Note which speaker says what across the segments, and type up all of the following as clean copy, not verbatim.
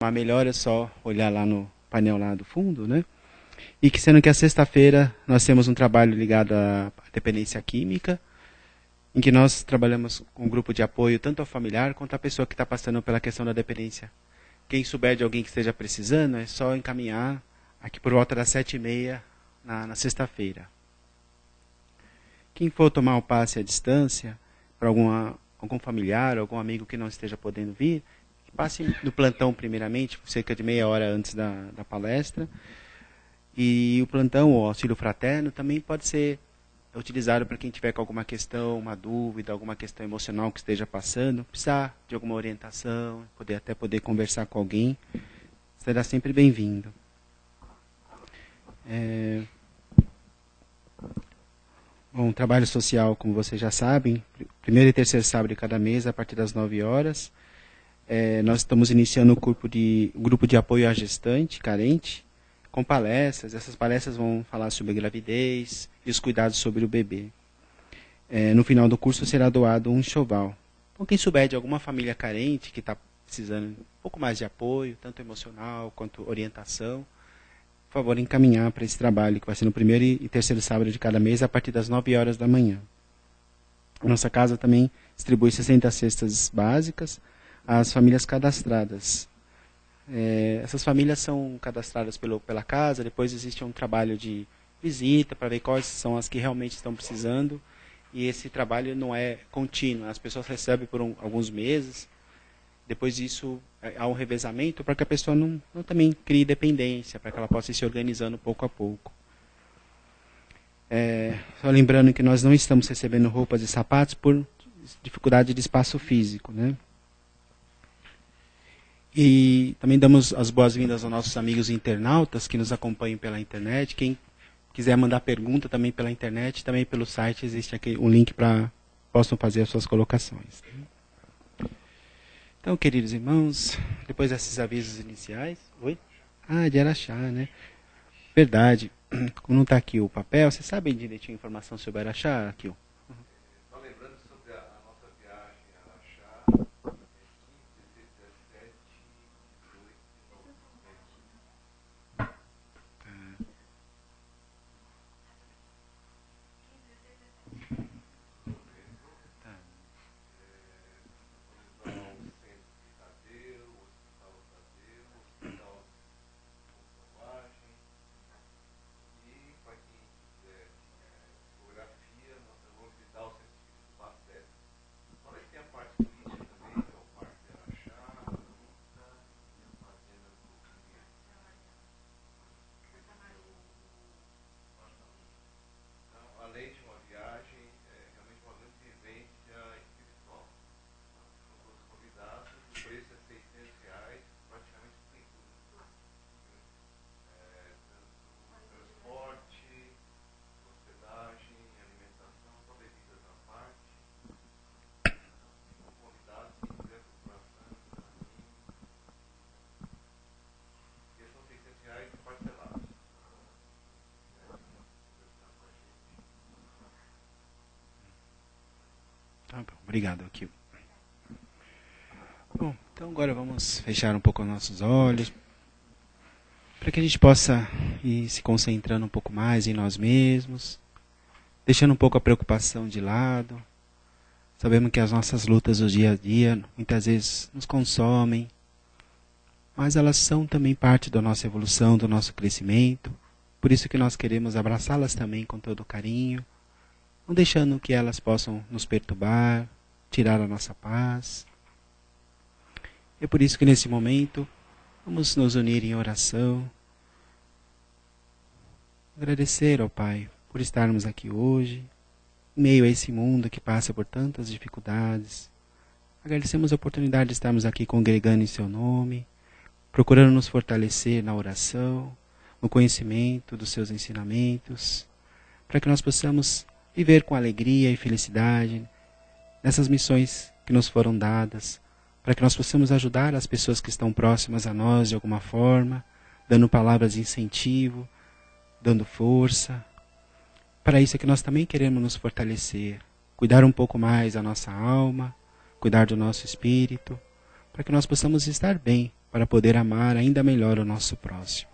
Speaker 1: uma melhora, é só olhar lá no painel lá do fundo, né? E que sendo que a sexta-feira nós temos um trabalho ligado à dependência química, em que nós trabalhamos com um grupo de apoio tanto ao familiar quanto à pessoa que está passando pela questão da dependência. Quem souber de alguém que esteja precisando, é só encaminhar aqui por volta das 7h30 na sexta-feira. Quem for tomar o passe à distância, para algum familiar, algum amigo que não esteja podendo vir, passe no plantão primeiramente, cerca de meia hora antes da palestra. E o plantão, o auxílio fraterno, também pode ser utilizado para quem tiver com alguma questão, uma dúvida, alguma questão emocional que esteja passando, precisar de alguma orientação, poder conversar com alguém, será sempre bem-vindo. Bom, trabalho social, como vocês já sabem, primeiro e terceiro sábado de cada mês, a partir das 9 horas. Nós estamos iniciando o grupo de apoio à gestante carente, com palestras. Essas palestras vão falar sobre gravidez e os cuidados sobre o bebê. No final do curso será doado um enxoval. Então, quem souber de alguma família carente que está precisando um pouco mais de apoio, tanto emocional quanto orientação, por favor, encaminhar para esse trabalho, que vai ser no primeiro e terceiro sábado de cada mês, a partir das 9 horas da manhã. A nossa casa também distribui 60 cestas básicas às famílias cadastradas. Essas famílias são cadastradas pela casa, depois existe um trabalho de visita para ver quais são as que realmente estão precisando, e esse trabalho não é contínuo, as pessoas recebem por alguns meses, depois disso há um revezamento para que a pessoa não também crie dependência, para que ela possa ir se organizando pouco a pouco. Só lembrando que nós não estamos recebendo roupas e sapatos por dificuldade de espaço físico, né? E também damos as boas-vindas aos nossos amigos internautas que nos acompanham pela internet. Quem quiser mandar pergunta também pela internet, também pelo site existe aqui um link para possam fazer as suas colocações. Então, queridos irmãos, depois desses avisos iniciais... Oi? De Araxá, né? Verdade. Como não está aqui o papel, vocês sabem direitinho a informação sobre Araxá, Akil?
Speaker 2: Só lembrando sobre a nossa viagem a Araxá, 15, 16, 17, 18, além de uma viagem, realmente uma grande vivência espiritual. São todos convidados, o preço é R$ 600, praticamente tem tudo. Tanto transporte, hospedagem, alimentação, só bebidas à parte. São convidados, quem quiser procurar Santa, e são R$ 600 parcelados.
Speaker 1: Tá bom, obrigado, Akil. Bom, então agora vamos fechar um pouco os nossos olhos, para que a gente possa ir se concentrando um pouco mais em nós mesmos, deixando um pouco a preocupação de lado. Sabemos que as nossas lutas do dia a dia muitas vezes nos consomem, mas elas são também parte da nossa evolução, do nosso crescimento. Por isso que nós queremos abraçá-las também com todo carinho, não deixando que elas possam nos perturbar, tirar a nossa paz. É por isso que nesse momento vamos nos unir em oração, agradecer ao Pai por estarmos aqui hoje, em meio a esse mundo que passa por tantas dificuldades. Agradecemos a oportunidade de estarmos aqui congregando em seu nome, procurando nos fortalecer na oração, no conhecimento dos seus ensinamentos, para que nós possamos viver com alegria e felicidade nessas missões que nos foram dadas, para que nós possamos ajudar as pessoas que estão próximas a nós de alguma forma, dando palavras de incentivo, dando força. Para isso é que nós também queremos nos fortalecer, cuidar um pouco mais da nossa alma, cuidar do nosso espírito, para que nós possamos estar bem para poder amar ainda melhor o nosso próximo.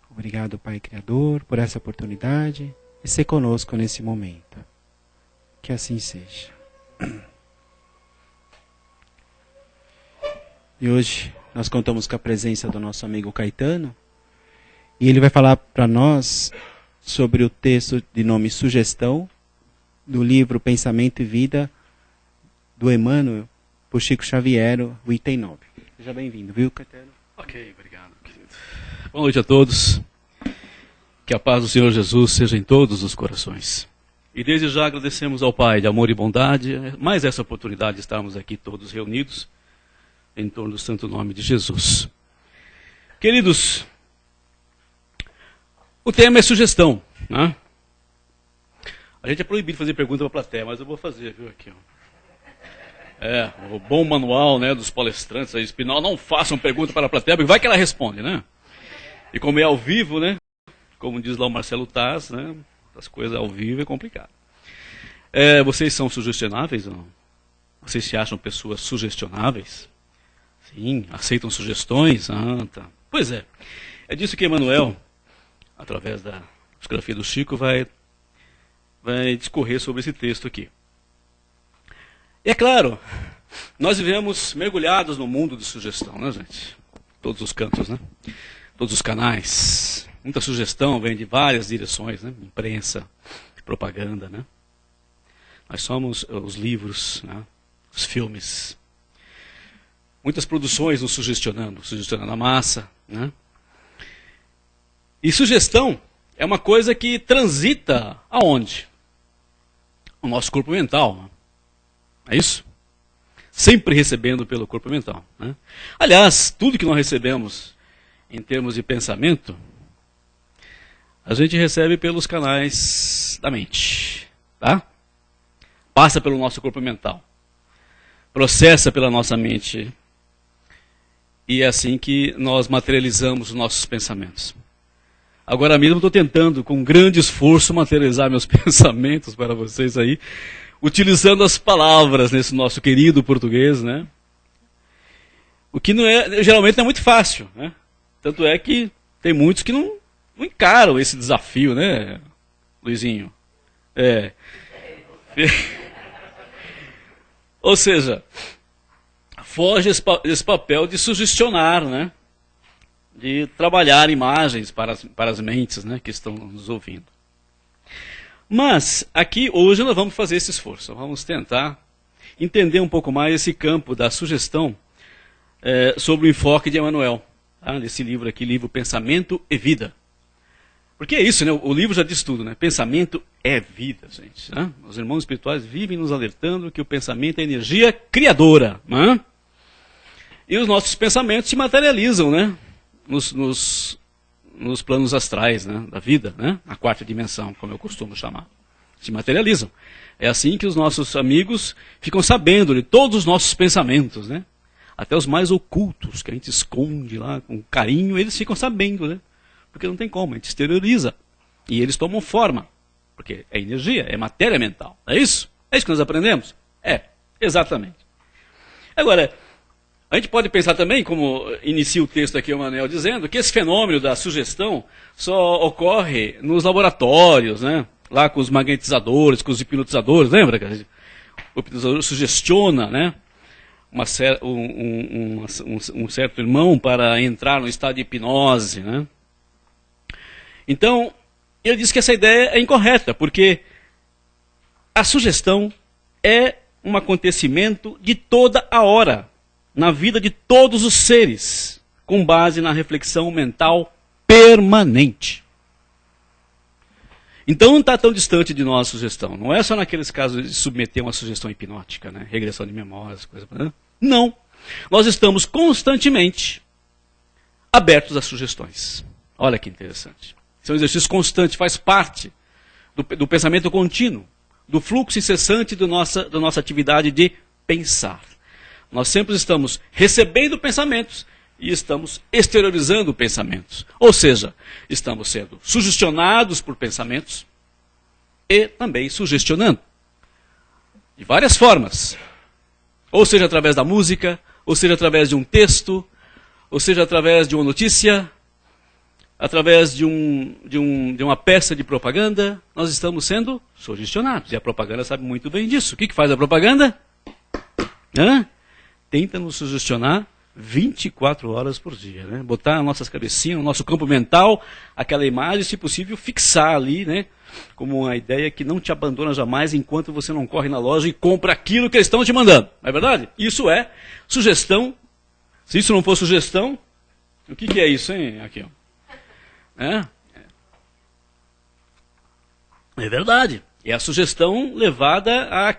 Speaker 1: Obrigado, Pai Criador, por essa oportunidade e ser conosco nesse momento. Que assim seja. E hoje nós contamos com a presença do nosso amigo Caetano, e ele vai falar para nós sobre o texto de nome Sugestão, do livro Pensamento e Vida, do Emmanuel, por Chico Xavier, o item 9. Seja bem-vindo, viu, Caetano?
Speaker 3: Ok, obrigado, querido. Boa noite a todos. Que a paz do Senhor Jesus seja em todos os corações. E desde já agradecemos ao Pai de amor e bondade, mais essa oportunidade de estarmos aqui todos reunidos em torno do santo nome de Jesus. Queridos, o tema é sugestão, né? A gente é proibido fazer pergunta para a plateia, mas eu vou fazer, viu, aqui, ó. O bom manual, né, dos palestrantes aí, Spinal, não façam pergunta para a plateia, porque vai que ela responde, né? E como é ao vivo, né, como diz lá o Marcelo Taz, né, as coisas ao vivo é complicado. Vocês são sugestionáveis ou não? Vocês se acham pessoas sugestionáveis? Sim, aceitam sugestões? Ah, tá. Pois é. É disso que Emmanuel, através da psicografia do Chico, vai discorrer sobre esse texto aqui. E é claro, nós vivemos mergulhados no mundo de sugestão, né, gente? Todos os cantos, né? Todos os canais. Muita sugestão vem de várias direções, né? Imprensa, propaganda, né? Nós somos os livros, né? Os filmes. Muitas produções nos sugestionando a massa, né? E sugestão é uma coisa que transita aonde? O nosso corpo mental, né? É isso? Sempre recebendo pelo corpo mental, né? Aliás, tudo que nós recebemos em termos de pensamento, a gente recebe pelos canais da mente, tá? Passa pelo nosso corpo mental, processa pela nossa mente, e é assim que nós materializamos os nossos pensamentos. Agora mesmo estou tentando, com grande esforço, materializar meus pensamentos para vocês aí, utilizando as palavras nesse nosso querido português, né? O que geralmente não é muito fácil, né? Tanto é que tem muitos que não encaram esse desafio, né, Luizinho? Ou seja, foge esse papel de sugestionar, né? De trabalhar imagens para as mentes, né, que estão nos ouvindo. Mas, aqui, hoje, nós vamos fazer esse esforço. Vamos tentar entender um pouco mais esse campo da sugestão sobre o enfoque de Emmanuel. Tá? Desse livro aqui, livro Pensamento e Vida. Porque é isso, né? O livro já diz tudo, né? Pensamento é vida, gente. Né? Os irmãos espirituais vivem nos alertando que o pensamento é energia criadora. Né? E os nossos pensamentos se materializam, né? Nos planos astrais, né, da vida, né, a quarta dimensão, como eu costumo chamar, se materializam. É assim que os nossos amigos ficam sabendo de todos os nossos pensamentos, né, até os mais ocultos, que a gente esconde lá com carinho, eles ficam sabendo, né, porque não tem como, a gente exterioriza, e eles tomam forma, porque é energia, é matéria mental, é isso? É isso que nós aprendemos? Exatamente. Agora, a gente pode pensar também, como inicia o texto aqui o Emmanuel dizendo, que esse fenômeno da sugestão só ocorre nos laboratórios, né? Lá com os magnetizadores, com os hipnotizadores, lembra? O hipnotizador sugestiona, né? Um certo irmão para entrar no estado de hipnose, né? Então, ele diz que essa ideia é incorreta, porque a sugestão é um acontecimento de toda a hora, na vida de todos os seres, com base na reflexão mental permanente. Então não está tão distante de nós a sugestão. Não é só naqueles casos de submeter uma sugestão hipnótica, né? Regressão de memórias, coisa. Não. Nós estamos constantemente abertos às sugestões. Olha que interessante. Isso é um exercício constante, faz parte do pensamento contínuo, do fluxo incessante da nossa atividade de pensar. Nós sempre estamos recebendo pensamentos e estamos exteriorizando pensamentos. Ou seja, estamos sendo sugestionados por pensamentos e também sugestionando. De várias formas. Ou seja, através da música, ou seja através de um texto, ou seja através de uma notícia, através de uma peça de propaganda, nós estamos sendo sugestionados. E a propaganda sabe muito bem disso. O que faz a propaganda? Tenta nos sugestionar 24 horas por dia. Né? Botar nas nossas cabecinhas, no nosso campo mental, aquela imagem, se possível, fixar ali, né? Como uma ideia que não te abandona jamais enquanto você não corre na loja e compra aquilo que eles estão te mandando. Não é verdade? Isso é sugestão. Se isso não for sugestão, o que é isso, hein? Aqui, ó. É verdade. É a sugestão levada à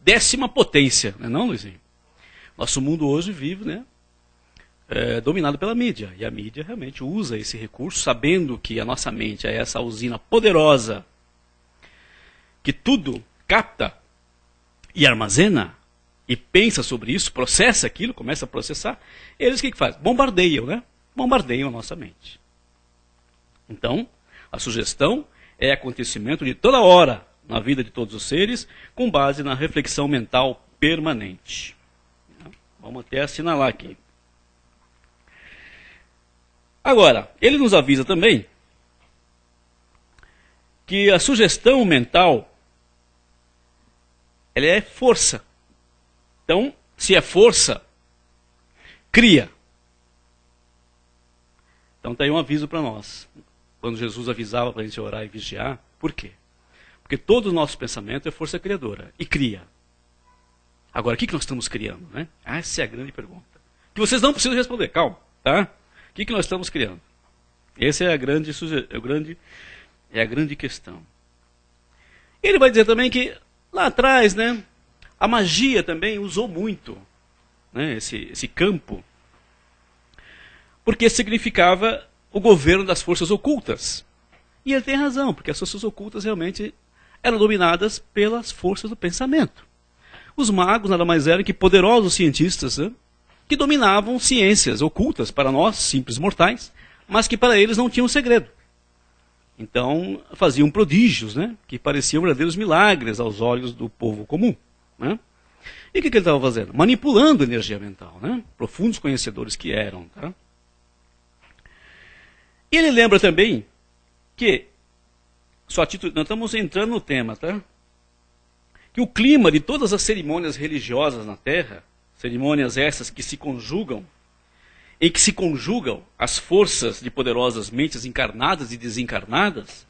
Speaker 3: 10ª potência, não é não, Luizinho? Nosso mundo hoje vive, né, dominado pela mídia. E a mídia realmente usa esse recurso, sabendo que a nossa mente é essa usina poderosa, que tudo capta e armazena, e pensa sobre isso, processa aquilo, começa a processar. Eles o que fazem? Bombardeiam, né? Bombardeiam a nossa mente. Então, a sugestão é acontecimento de toda hora na vida de todos os seres, com base na reflexão mental permanente. Vamos até assinalar aqui. Agora, ele nos avisa também que a sugestão mental, ela é força. Então, se é força, cria. Então, tem um aviso para nós. Quando Jesus avisava para a gente orar e vigiar, por quê? Porque todo o nosso pensamento é força criadora e cria. Agora, o que nós estamos criando? Né? Essa é a grande pergunta. Que vocês não precisam responder, calma. Tá? O que nós estamos criando? Essa é a grande questão. Ele vai dizer também que lá atrás, né, a magia também usou muito, né, esse campo, porque significava o governo das forças ocultas. E ele tem razão, porque as forças ocultas realmente eram dominadas pelas forças do pensamento. Os magos nada mais eram que poderosos cientistas, né, que dominavam ciências ocultas para nós, simples mortais, mas que para eles não tinham segredo. Então, faziam prodígios, né, que pareciam verdadeiros milagres aos olhos do povo comum. Né? E o que ele estava fazendo? Manipulando a energia mental, né? Profundos conhecedores que eram. Tá? E ele lembra também que, só a título, nós estamos entrando no tema, tá? Que o clima de todas as cerimônias religiosas na Terra, cerimônias essas que se conjugam, em que se conjugam as forças de poderosas mentes encarnadas e desencarnadas,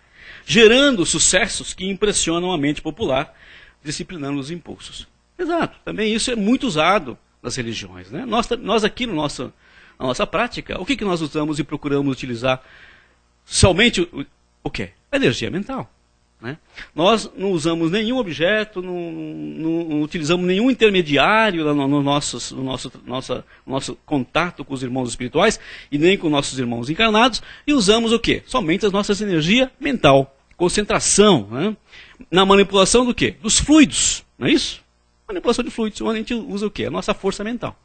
Speaker 3: gerando sucessos que impressionam a mente popular, disciplinando os impulsos. Exato, também isso é muito usado nas religiões. Né? Nós aqui na nossa prática, o que nós usamos e procuramos utilizar? Somente o quê? A energia mental. Né? Nós não usamos nenhum objeto, não utilizamos nenhum intermediário no nosso contato com os irmãos espirituais e nem com nossos irmãos encarnados, e usamos o quê? Somente as nossas energias mental, concentração, né? Na manipulação do quê? Dos fluidos, não é isso? Manipulação de fluidos, onde a gente usa o quê? A nossa força mental.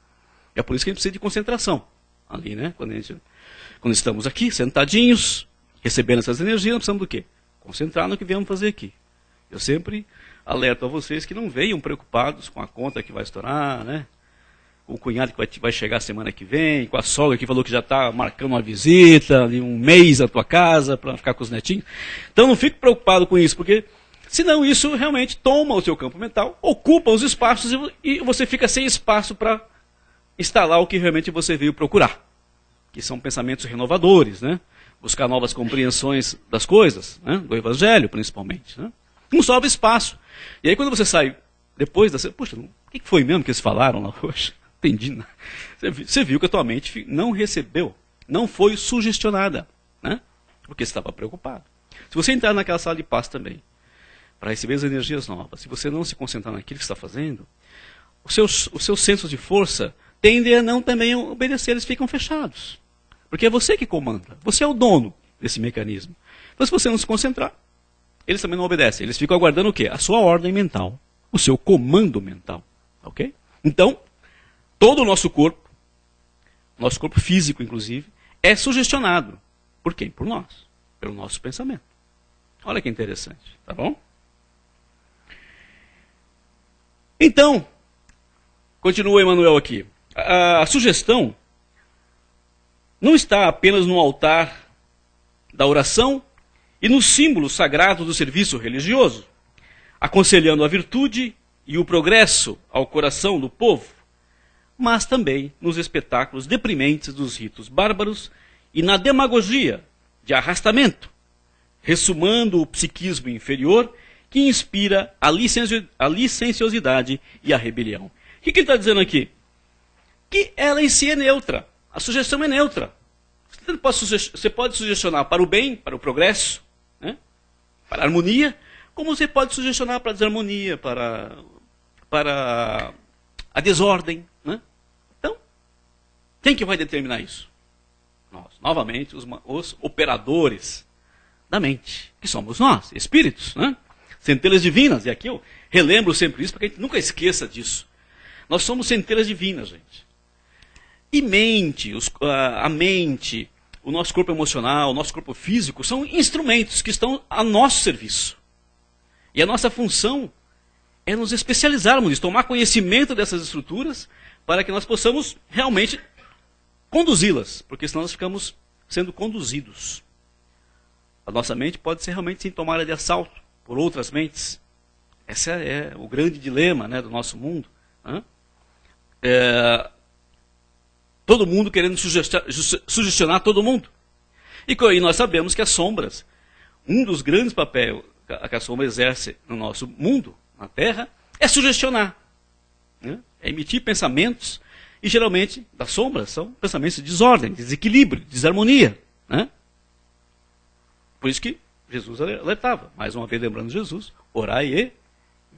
Speaker 3: É por isso que a gente precisa de concentração ali, né? Quando estamos aqui, sentadinhos, recebendo essas energias, nós precisamos do quê? Concentrar no que viemos fazer aqui. Eu sempre alerto a vocês que não venham preocupados com a conta que vai estourar, né? Com o cunhado que vai chegar semana que vem, com a sogra que falou que já está marcando uma visita, ali um mês à tua casa para ficar com os netinhos. Então não fique preocupado com isso, porque senão isso realmente toma o seu campo mental, ocupa os espaços e você fica sem espaço para instalar o que realmente você veio procurar, que são pensamentos renovadores, né? Buscar novas compreensões das coisas, né? Do Evangelho principalmente. Né? Não sobra espaço. E aí quando você sai depois puxa, o que foi mesmo que eles falaram lá hoje? Entendi. Né? Você viu que a tua mente não recebeu, não foi sugestionada, né? Porque você estava preocupado. Se você entrar naquela sala de paz também, para receber as energias novas, se você não se concentrar naquilo que está fazendo, os seus sensos de força tendem a não também obedecer, eles ficam fechados. Porque é você que comanda, você é o dono desse mecanismo. Então se você não se concentrar, eles também não obedecem, eles ficam aguardando o quê? A sua ordem mental, o seu comando mental. Ok? Então, todo o nosso corpo físico inclusive, é sugestionado. Por quem? Por nós, pelo nosso pensamento. Olha que interessante, tá bom? Então, continua Emmanuel aqui. a sugestão não está apenas no altar da oração e nos símbolos sagrados do serviço religioso, aconselhando a virtude e o progresso ao coração do povo, mas também nos espetáculos deprimentes dos ritos bárbaros e na demagogia de arrastamento, ressumando o psiquismo inferior que inspira a licenciosidade e a rebelião. O que ele está dizendo aqui? Que ela em si é neutra. A sugestão é neutra. Você pode sugestionar para o bem, para o progresso, né? Para a harmonia, como você pode sugestionar para a desarmonia, para a desordem. Né? Então, quem que vai determinar isso? Nós, novamente, os operadores da mente, que somos nós, espíritos, né? Centelhas divinas, e aqui eu relembro sempre isso, para que a gente nunca esqueça disso. Nós somos centelhas divinas, gente. E a mente, o nosso corpo emocional, o nosso corpo físico, são instrumentos que estão a nosso serviço. E a nossa função é nos especializarmos nisso, tomar conhecimento dessas estruturas, para que nós possamos realmente conduzi-las, porque senão nós ficamos sendo conduzidos. A nossa mente pode ser realmente sim tomada de assalto por outras mentes. Esse é o grande dilema, né, do nosso mundo. Né? Todo mundo querendo sugestionar todo mundo. E nós sabemos que as sombras, um dos grandes papéis que a sombra exerce no nosso mundo, na Terra, é sugestionar. Né? É emitir pensamentos, e geralmente, das sombras, são pensamentos de desordem, de desequilíbrio, de desarmonia. Né? Por isso que Jesus alertava, mais uma vez lembrando Jesus, orai e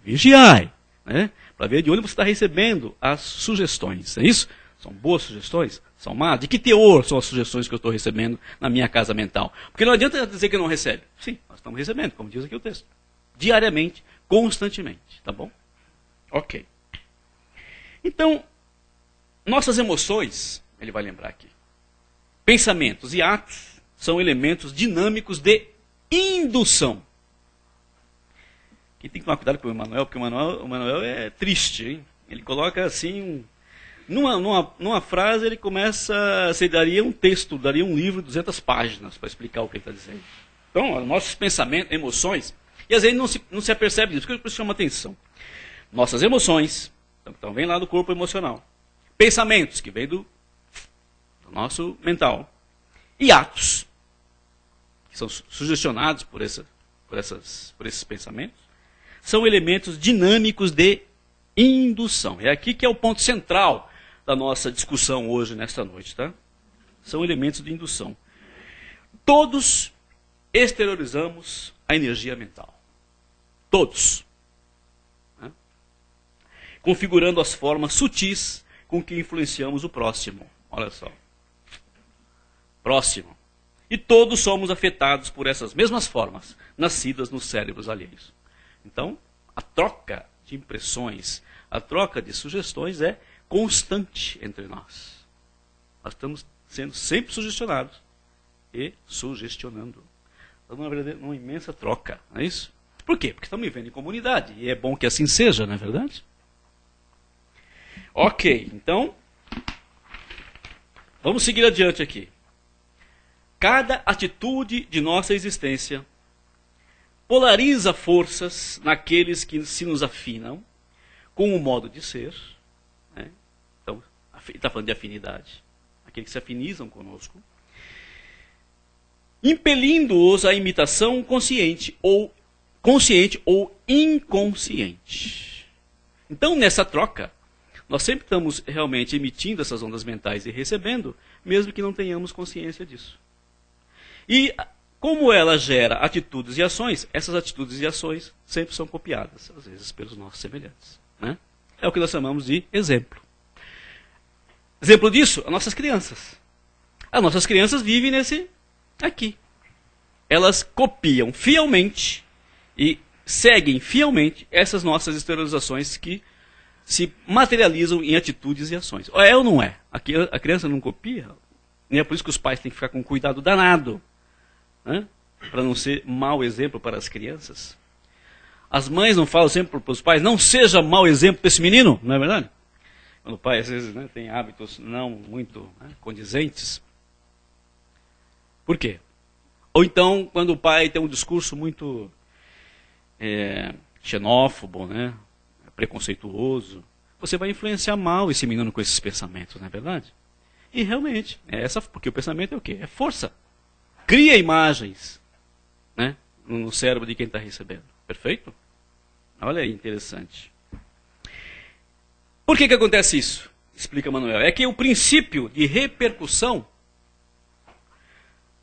Speaker 3: vigiai, né? Para ver de onde você está recebendo as sugestões, é isso? São boas sugestões? São más? De que teor são as sugestões que eu estou recebendo na minha casa mental? Porque não adianta dizer que não recebe. Sim, nós estamos recebendo, como diz aqui o texto. Diariamente, constantemente, tá bom? Ok. Então, nossas emoções, ele vai lembrar aqui, pensamentos e atos são elementos dinâmicos de indução. Quem tem que tomar cuidado com o Emmanuel, porque o Emmanuel é triste, hein? Ele coloca assim, numa frase ele começa, você daria um texto, daria um livro de 200 páginas para explicar o que ele está dizendo. Então, nossos pensamentos, emoções, e às vezes não se apercebe disso, porque isso chama atenção. Nossas emoções, então vem lá do corpo emocional. Pensamentos, que vem do nosso mental. E atos, que são sugestionados por esses pensamentos, são elementos dinâmicos de indução. É aqui que é o ponto central da nossa discussão hoje, nesta noite. Tá? São elementos de indução. Todos exteriorizamos a energia mental. Todos. Né? Configurando as formas sutis com que influenciamos o próximo. Olha só. Próximo. E todos somos afetados por essas mesmas formas, nascidas nos cérebros alheios. Então, a troca de impressões, a troca de sugestões é constante entre nós. Nós estamos sendo sempre sugestionados e sugestionando. Então, uma imensa troca, não é isso? Por quê? Porque estamos vivendo em comunidade, e é bom que assim seja, não é verdade? Ok, então, vamos seguir adiante aqui. Cada atitude de nossa existência polariza forças naqueles que se nos afinam com o modo de ser. Né? Então, está falando de afinidade. Aqueles que se afinizam conosco. Impelindo-os à imitação consciente ou inconsciente. Então, nessa troca, nós sempre estamos realmente emitindo essas ondas mentais e recebendo, mesmo que não tenhamos consciência disso. E como ela gera atitudes e ações, essas atitudes e ações sempre são copiadas, às vezes pelos nossos semelhantes. Né? É o que nós chamamos de exemplo. Exemplo disso, as nossas crianças. As nossas crianças vivem aqui. Elas copiam fielmente e seguem fielmente essas nossas exteriorizações que se materializam em atitudes e ações. É ou não é? A criança não copia? E é por isso que os pais têm que ficar com cuidado danado, né? Para não ser mau exemplo para as crianças. As mães não falam sempre para os pais, não seja mau exemplo para esse menino, não é verdade? Quando o pai, às vezes, né, tem hábitos não muito, né, condizentes. Por quê? Ou então, quando o pai tem um discurso muito xenófobo, né, preconceituoso, você vai influenciar mal esse menino com esses pensamentos, não é verdade? E realmente, porque o pensamento é o quê? É força. Cria imagens, né, no cérebro de quem está recebendo. Perfeito? Olha aí, interessante. Por que acontece isso? Explica Manuel. É que o princípio de repercussão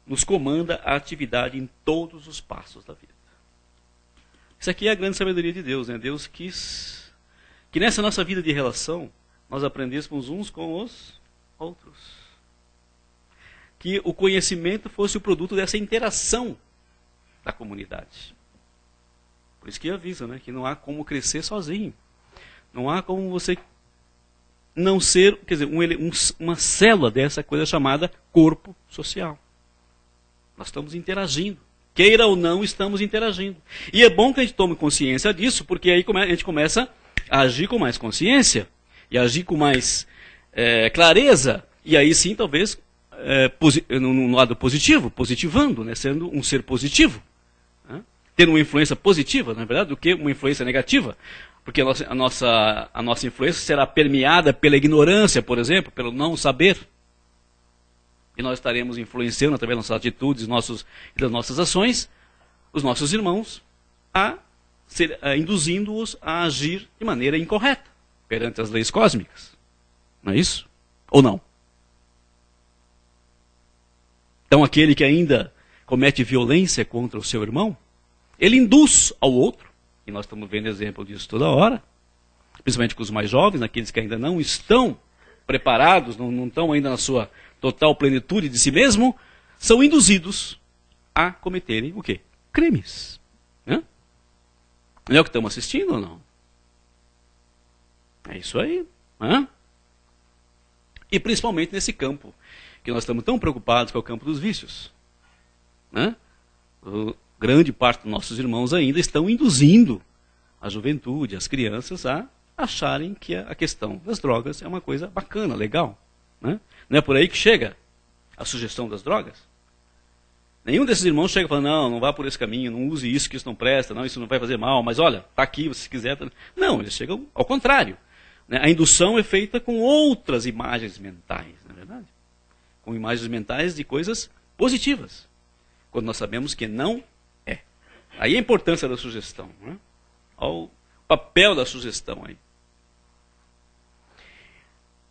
Speaker 3: nos comanda a atividade em todos os passos da vida. Isso aqui é a grande sabedoria de Deus, né? Deus quis que nessa nossa vida de relação nós aprendêssemos uns com os outros. Que o conhecimento fosse o produto dessa interação da comunidade. Por isso que avisa, né? Que não há como crescer sozinho. Não há como você não ser, quer dizer, uma célula dessa coisa chamada corpo social. Nós estamos interagindo. Queira ou não, estamos interagindo. E é bom que a gente tome consciência disso, porque aí a gente começa a agir com mais consciência, e agir com mais clareza, e aí sim, talvez, no lado positivo, positivando, né, sendo um ser positivo. Né, tendo uma influência positiva, na verdade, do que uma influência negativa. Porque a nossa influência será permeada pela ignorância, por exemplo, pelo não saber. E nós estaremos influenciando, através das nossas atitudes e das nossas ações, os nossos irmãos, induzindo-os a agir de maneira incorreta, perante as leis cósmicas. Não é isso? Ou não? Então, aquele que ainda comete violência contra o seu irmão, ele induz ao outro, e nós estamos vendo exemplo disso toda hora, principalmente com os mais jovens, aqueles que ainda não estão preparados, não estão ainda na sua total plenitude de si mesmo, são induzidos a cometerem o quê? Crimes. Né? Não é o que estamos assistindo ou não? É isso aí. Né? E principalmente nesse campo, que nós estamos tão preocupados, que é o campo dos vícios. Né? Grande parte dos nossos irmãos ainda estão induzindo a juventude, as crianças, a acharem que a questão das drogas é uma coisa bacana, legal. Né? Não é por aí que chega a sugestão das drogas? Nenhum desses irmãos chega e fala, não vá por esse caminho, não use isso, que isso não presta, não, isso não vai fazer mal, mas olha, está aqui, se quiser. Não, eles chegam ao contrário. Né? A indução é feita com outras imagens mentais, não é verdade? Com imagens mentais de coisas positivas, quando nós sabemos que não é. Aí a importância da sugestão. Né? Olha o papel da sugestão aí.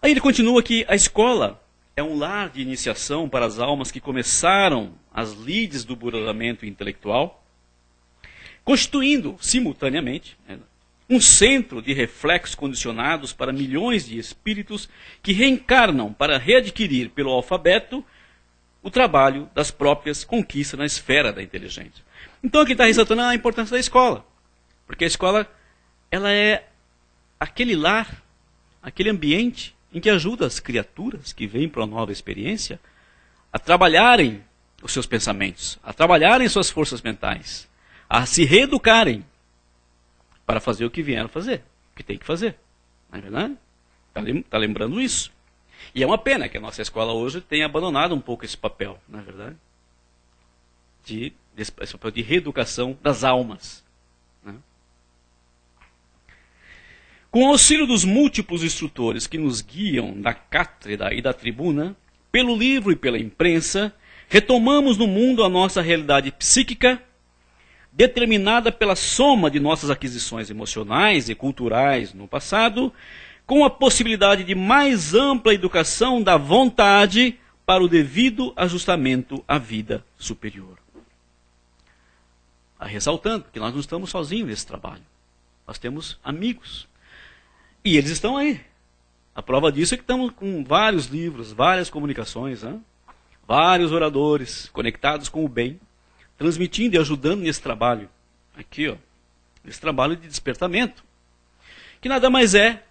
Speaker 3: Aí ele continua que a escola é um lar de iniciação para as almas que começaram as lides do burlamento intelectual, constituindo, simultaneamente, um centro de reflexos condicionados para milhões de espíritos que reencarnam para readquirir pelo alfabeto o trabalho das próprias conquistas na esfera da inteligência. Então aqui está ressaltando a importância da escola, porque a escola ela é aquele lar, aquele ambiente em que ajuda as criaturas que vêm para uma nova experiência a trabalharem os seus pensamentos, a trabalharem suas forças mentais, a se reeducarem para fazer o que vieram fazer, o que tem que fazer. Não é verdade? Está lembrando isso. E é uma pena que a nossa escola hoje tenha abandonado um pouco esse papel, não é verdade? Esse papel de reeducação das almas. Né? Com o auxílio dos múltiplos instrutores que nos guiam da cátedra e da tribuna, pelo livro e pela imprensa, retomamos no mundo a nossa realidade psíquica, determinada pela soma de nossas aquisições emocionais e culturais no passado, com a possibilidade de mais ampla educação da vontade para o devido ajustamento à vida superior. Ressaltando que nós não estamos sozinhos nesse trabalho. Nós temos amigos. E eles estão aí. A prova disso é que estamos com vários livros, várias comunicações, né? Vários oradores conectados com o bem, transmitindo e ajudando nesse trabalho. Aqui, ó, esse trabalho de despertamento. Que nada mais é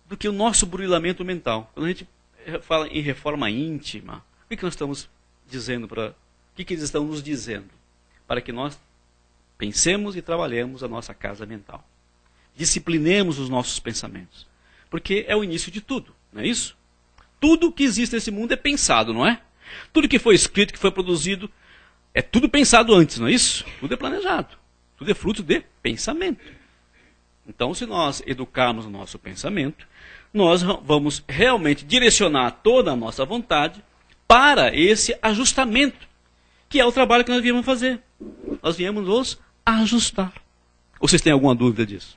Speaker 3: do que o nosso burilamento mental. Quando a gente fala em reforma íntima, o que nós estamos dizendo o que eles estão nos dizendo? Para que nós pensemos e trabalhemos a nossa casa mental. Disciplinemos os nossos pensamentos. Porque é o início de tudo, não é isso? Tudo que existe nesse mundo é pensado, não é? Tudo que foi escrito, que foi produzido, é tudo pensado antes, não é isso? Tudo é planejado. Tudo é fruto de pensamento. Então, se nós educarmos o nosso pensamento, nós vamos realmente direcionar toda a nossa vontade para esse ajustamento, que é o trabalho que nós viemos fazer. Nós viemos nos ajustar. Ou vocês têm alguma dúvida disso?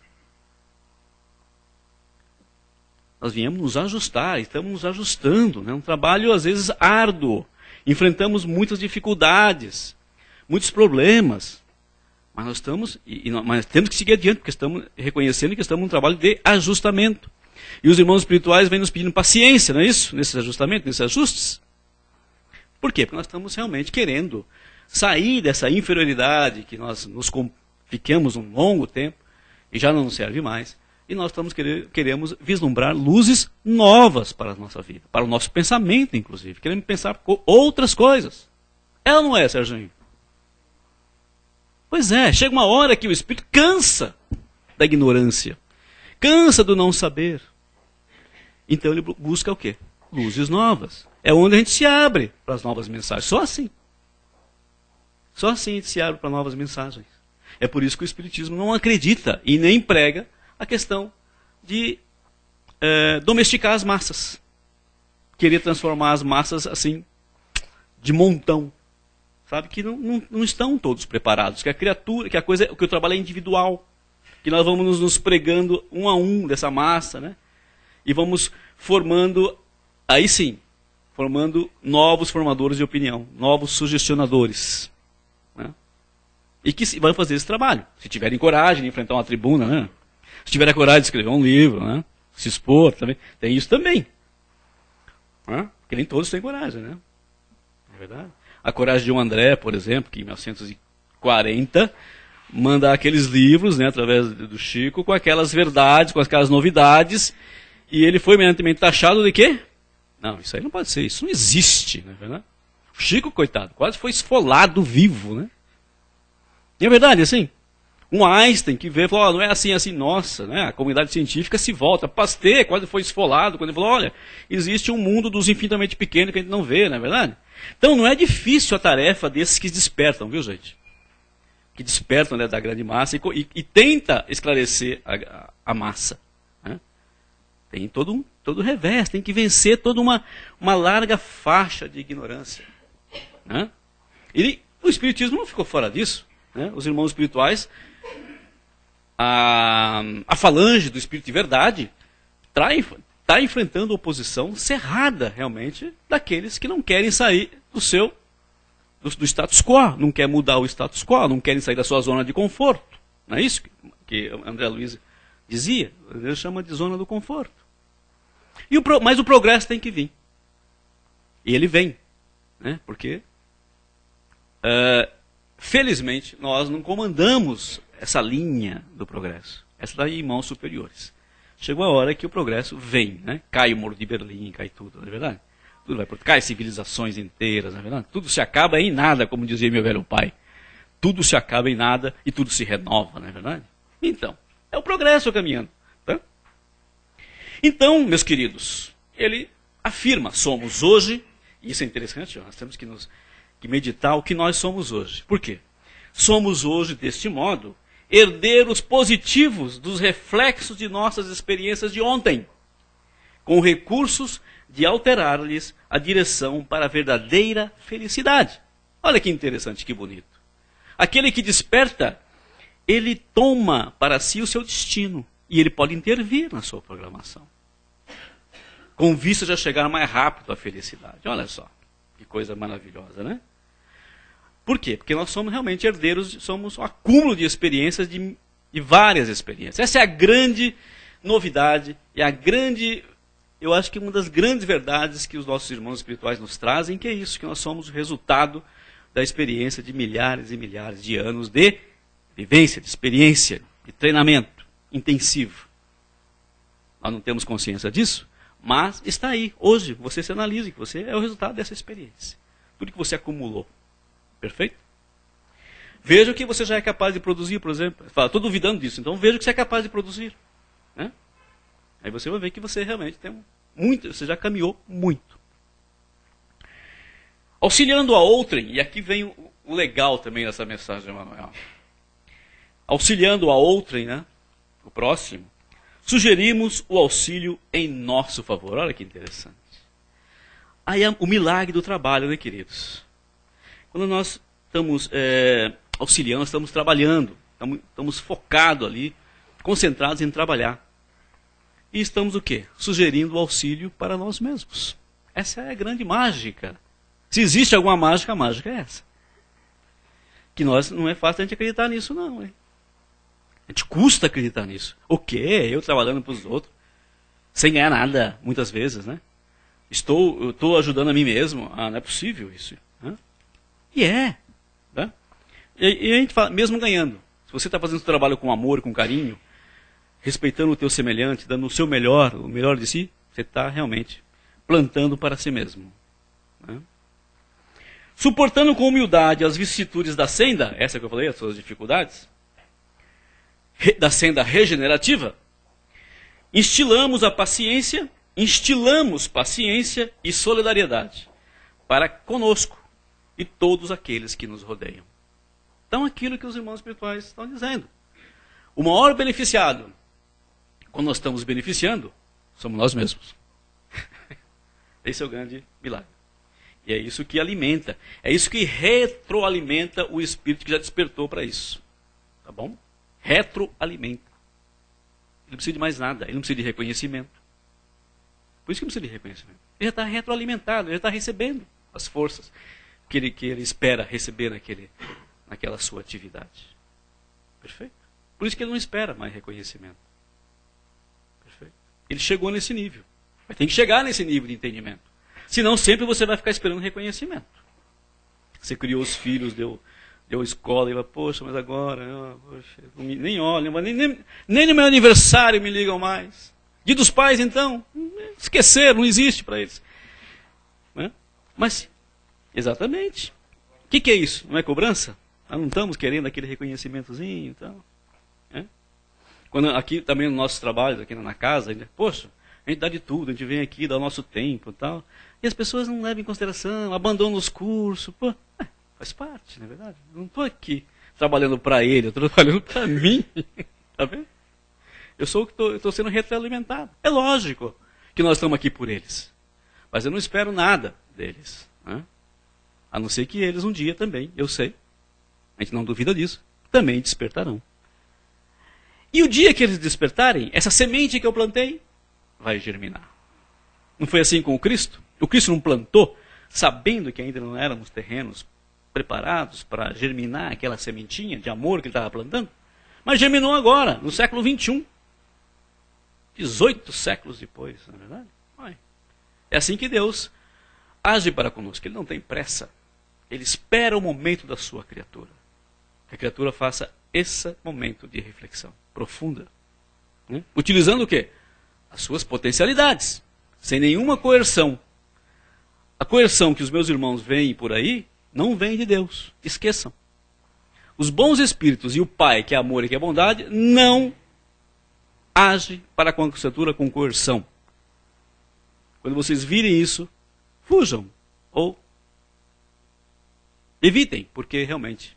Speaker 3: Nós viemos nos ajustar, estamos nos ajustando. É um trabalho, às vezes, árduo. Enfrentamos muitas dificuldades, muitos problemas. Mas nós estamos, mas temos que seguir adiante, porque estamos reconhecendo que estamos num trabalho de ajustamento. E os irmãos espirituais vêm nos pedindo paciência, não é isso? Nesses ajustamentos, nesses ajustes. Por quê? Porque nós estamos realmente querendo sair dessa inferioridade que nós ficamos um longo tempo e já não nos serve mais. E nós queremos vislumbrar luzes novas para a nossa vida, para o nosso pensamento, inclusive. Queremos pensar outras coisas. É ou não é, Serginho? Pois é, chega uma hora que o espírito cansa da ignorância, cansa do não saber. Então ele busca o quê? Luzes novas. É onde a gente se abre para as novas mensagens. Só assim. Só assim a gente se abre para novas mensagens. É por isso que o Espiritismo não acredita e nem prega a questão de domesticar as massas. Querer transformar as massas assim, de montão. Sabe que não estão todos preparados, que que o trabalho é individual, que nós vamos nos pregando um a um dessa massa, né? E vamos formando, aí sim, formando novos formadores de opinião, novos sugestionadores, né? E que vão fazer esse trabalho, se tiverem coragem de enfrentar uma tribuna, né? Se tiverem coragem de escrever um livro, né? Se expor também, tem isso também, né? Porque nem todos têm coragem, né? É verdade. A coragem de um André, por exemplo, que em 1940 manda aqueles livros, né, através do Chico, com aquelas verdades, com aquelas novidades, e ele foi eminentemente taxado de quê? Não, isso aí não pode ser, isso não existe, não é verdade? O Chico, coitado, quase foi esfolado vivo, né? E é verdade, assim, um Einstein que veio e falou, não é assim, assim, nossa, né? A comunidade científica se volta. Pasteur quase foi esfolado quando ele falou, olha, existe um mundo dos infinitamente pequenos que a gente não vê, não é verdade? Então não é difícil a tarefa desses que despertam, viu, gente? Que despertam, né, da grande massa e tenta esclarecer a massa, né? Tem todo revés, tem que vencer toda uma larga faixa de ignorância, né? E o Espiritismo não ficou fora disso, né? Os irmãos espirituais, a falange do Espírito de Verdade está enfrentando oposição cerrada, realmente, daqueles que não querem sair do status quo, não querem mudar o status quo, não querem sair da sua zona de conforto. Não é isso que André Luiz dizia? Ele chama de zona do conforto. Mas o progresso tem que vir. E ele vem, né? Porque, felizmente, nós não comandamos essa linha do progresso. Essa está em mãos superiores. Chegou a hora que o progresso vem, né? Cai o Muro de Berlim, cai tudo, não é verdade? Tudo vai cai civilizações inteiras, não é verdade? Tudo se acaba em nada, como dizia meu velho pai. Tudo se acaba em nada e tudo se renova, não é verdade? Então, é o progresso caminhando. Tá? Então, meus queridos, ele afirma, somos hoje, e isso é interessante, nós temos que meditar o que nós somos hoje. Por quê? Somos hoje, deste modo, herdeiros positivos dos reflexos de nossas experiências de ontem, com recursos de alterar-lhes a direção para a verdadeira felicidade. Olha que interessante, que bonito. Aquele que desperta, ele toma para si o seu destino e ele pode intervir na sua programação, com vista de chegar mais rápido à felicidade. Olha só, que coisa maravilhosa, né? Por quê? Porque nós somos realmente herdeiros, somos um acúmulo de experiências, de várias experiências. Essa é a grande novidade, eu acho que uma das grandes verdades que os nossos irmãos espirituais nos trazem, que é isso, que nós somos o resultado da experiência de milhares e milhares de anos de vivência, de experiência, de treinamento intensivo. Nós não temos consciência disso, mas está aí. Hoje, você se analisa que você é o resultado dessa experiência. Tudo que você acumulou. Perfeito? Veja o que você já é capaz de produzir, por exemplo. Estou duvidando disso, então veja o que você é capaz de produzir. Né? Aí você vai ver que você realmente tem muito, você já caminhou muito. Auxiliando a outrem, e aqui vem o legal também dessa mensagem, Emanuel. Auxiliando a outrem, né, o próximo, sugerimos o auxílio em nosso favor. Olha que interessante. Aí é o milagre do trabalho, né, queridos? Quando nós estamos auxiliando, estamos trabalhando, estamos focados ali, concentrados em trabalhar. E estamos o quê? Sugerindo o auxílio para nós mesmos. Essa é a grande mágica. Se existe alguma mágica, a mágica é essa. Que nós não é fácil a gente acreditar nisso, não. Hein? A gente custa acreditar nisso. O quê? Eu trabalhando para os outros, sem ganhar nada, muitas vezes, né? Eu estou ajudando a mim mesmo. Ah, não é possível isso. Né? E é. Né? E a gente fala, mesmo ganhando, se você está fazendo o trabalho com amor, com carinho, respeitando o teu semelhante, dando o seu melhor, o melhor de si, você está realmente plantando para si mesmo. Né? Suportando com humildade as vicissitudes da senda, essa que eu falei, as suas dificuldades, da senda regenerativa, instilamos paciência e solidariedade para conosco e todos aqueles que nos rodeiam. Então, aquilo que os irmãos espirituais estão dizendo. O maior beneficiado, quando nós estamos beneficiando, somos nós mesmos. Esse é o grande milagre. E é isso que alimenta, é isso que retroalimenta o espírito que já despertou para isso. Tá bom? Retroalimenta. Ele não precisa de mais nada, ele não precisa de reconhecimento. Por isso que não precisa de reconhecimento. Ele já está retroalimentado, ele já está recebendo as forças que ele espera receber naquela sua atividade. Perfeito? Por isso que ele não espera mais reconhecimento. Perfeito? Ele chegou nesse nível. Mas tem que chegar nesse nível de entendimento. Senão sempre você vai ficar esperando reconhecimento. Você criou os filhos, deu escola, e vai, poxa, mas agora, poxa, nem olham, nem no meu aniversário me ligam mais. Dia dos pais, então, esqueceram, não existe para eles. Né? Mas, exatamente. O que é isso? Não é cobrança? Nós não estamos querendo aquele reconhecimentozinho, então. Quando aqui também nos nossos trabalhos, aqui na casa, poxa, a gente dá de tudo, a gente vem aqui, dá o nosso tempo e tal. E as pessoas não levam em consideração, abandonam os cursos. Pô, faz parte, não é verdade? Eu não estou aqui trabalhando para ele, eu estou trabalhando para mim. Tá vendo? Eu estou sendo retroalimentado. É lógico que nós estamos aqui por eles. Mas eu não espero nada deles. Né? A não ser que eles um dia também, eu sei, a gente não duvida disso, também despertarão. E o dia que eles despertarem, essa semente que eu plantei vai germinar. Não foi assim com o Cristo? O Cristo não plantou, sabendo que ainda não éramos terrenos preparados para germinar aquela sementinha de amor que ele estava plantando? Mas germinou agora, no século 21. 18 séculos depois, não é verdade? É assim que Deus age para conosco. Ele não tem pressa. Ele espera o momento da sua criatura. Que a criatura faça esse momento de reflexão profunda. Utilizando o quê? As suas potencialidades. Sem nenhuma coerção. A coerção que os meus irmãos veem por aí, não vem de Deus. Esqueçam. Os bons espíritos e o Pai, que é amor e que é bondade, não age para com a criatura com coerção. Quando vocês virem isso, fujam ou evitem, porque realmente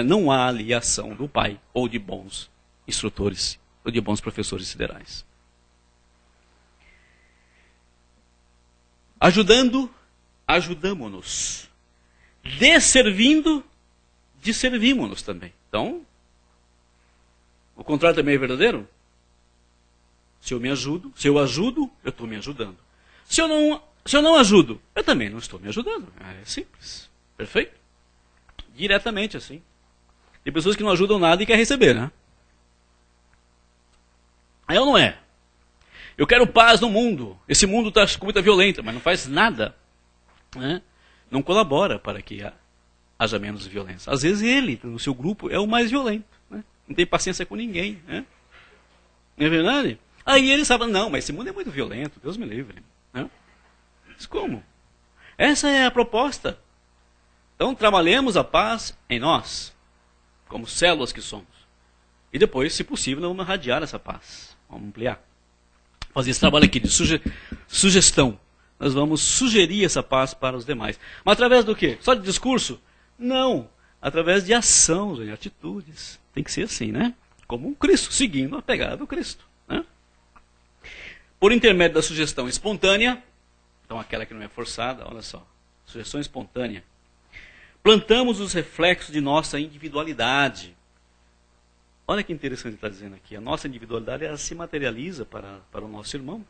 Speaker 3: não há ali ação do Pai ou de bons instrutores ou de bons professores siderais. Ajudamo-nos. Desservindo, desservimo-nos também. Então, o contrário também é verdadeiro? Se eu ajudo, eu estou me ajudando. Se eu não ajudo, eu também não estou me ajudando. É simples. Perfeito? Diretamente assim. Tem pessoas que não ajudam nada e querem receber, né? Aí ou não é? Eu quero paz no mundo. Esse mundo está com muita violência, mas não faz nada. Né? Não colabora para que haja menos violência. Às vezes ele, no seu grupo, é o mais violento. Né? Não tem paciência com ninguém. Né? Não é verdade? Aí ele sabe, não, mas esse mundo é muito violento, Deus me livre. Né? Mas como? Essa é a proposta. Então trabalhemos a paz em nós, como células que somos. E depois, se possível, vamos irradiar essa paz. Vamos ampliar. fazer esse trabalho aqui de sugestão. Nós vamos sugerir essa paz para os demais. Mas através do quê? Só de discurso? Não. Através de ação, de atitudes. Tem que ser assim, né? Como um Cristo, seguindo a pegada do Cristo. Né? Por intermédio da sugestão espontânea, então aquela que não é forçada, olha só, sugestão espontânea, plantamos os reflexos de nossa individualidade. Olha que interessante ele está dizendo aqui. A nossa individualidade ela se materializa para o nosso irmão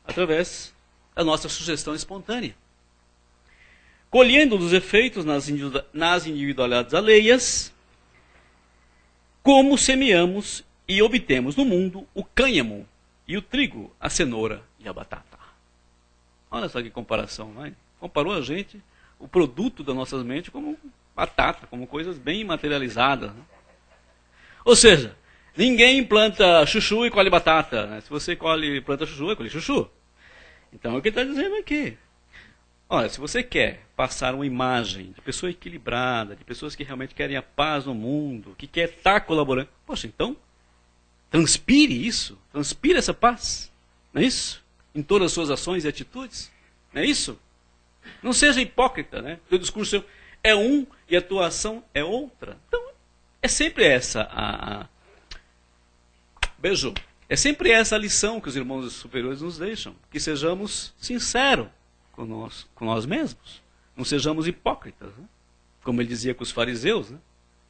Speaker 3: através da nossa sugestão espontânea. Colhendo os efeitos nas individualidades alheias, como semeamos e obtemos no mundo o cânhamo e o trigo, a cenoura e a batata. Olha só que comparação, não é? Comparou a gente, o produto das nossas mentes, como batata, como coisas bem materializadas. Né? Ou seja, ninguém planta chuchu e colhe batata. Né? Se você planta chuchu, vai colher chuchu. Então é o que ele está dizendo aqui. Olha, se você quer passar uma imagem de pessoa equilibrada, de pessoas que realmente querem a paz no mundo, que quer estar colaborando, poxa, então, transpire isso, transpire essa paz, não é isso? Em todas as suas ações e atitudes, não é isso? Não seja hipócrita, né? O teu discurso é um e a tua ação é outra. Então, é sempre essa Beijo. É sempre essa a lição que os irmãos superiores nos deixam, que sejamos sinceros com nós mesmos. Não sejamos hipócritas, né? Como ele dizia com os fariseus, né?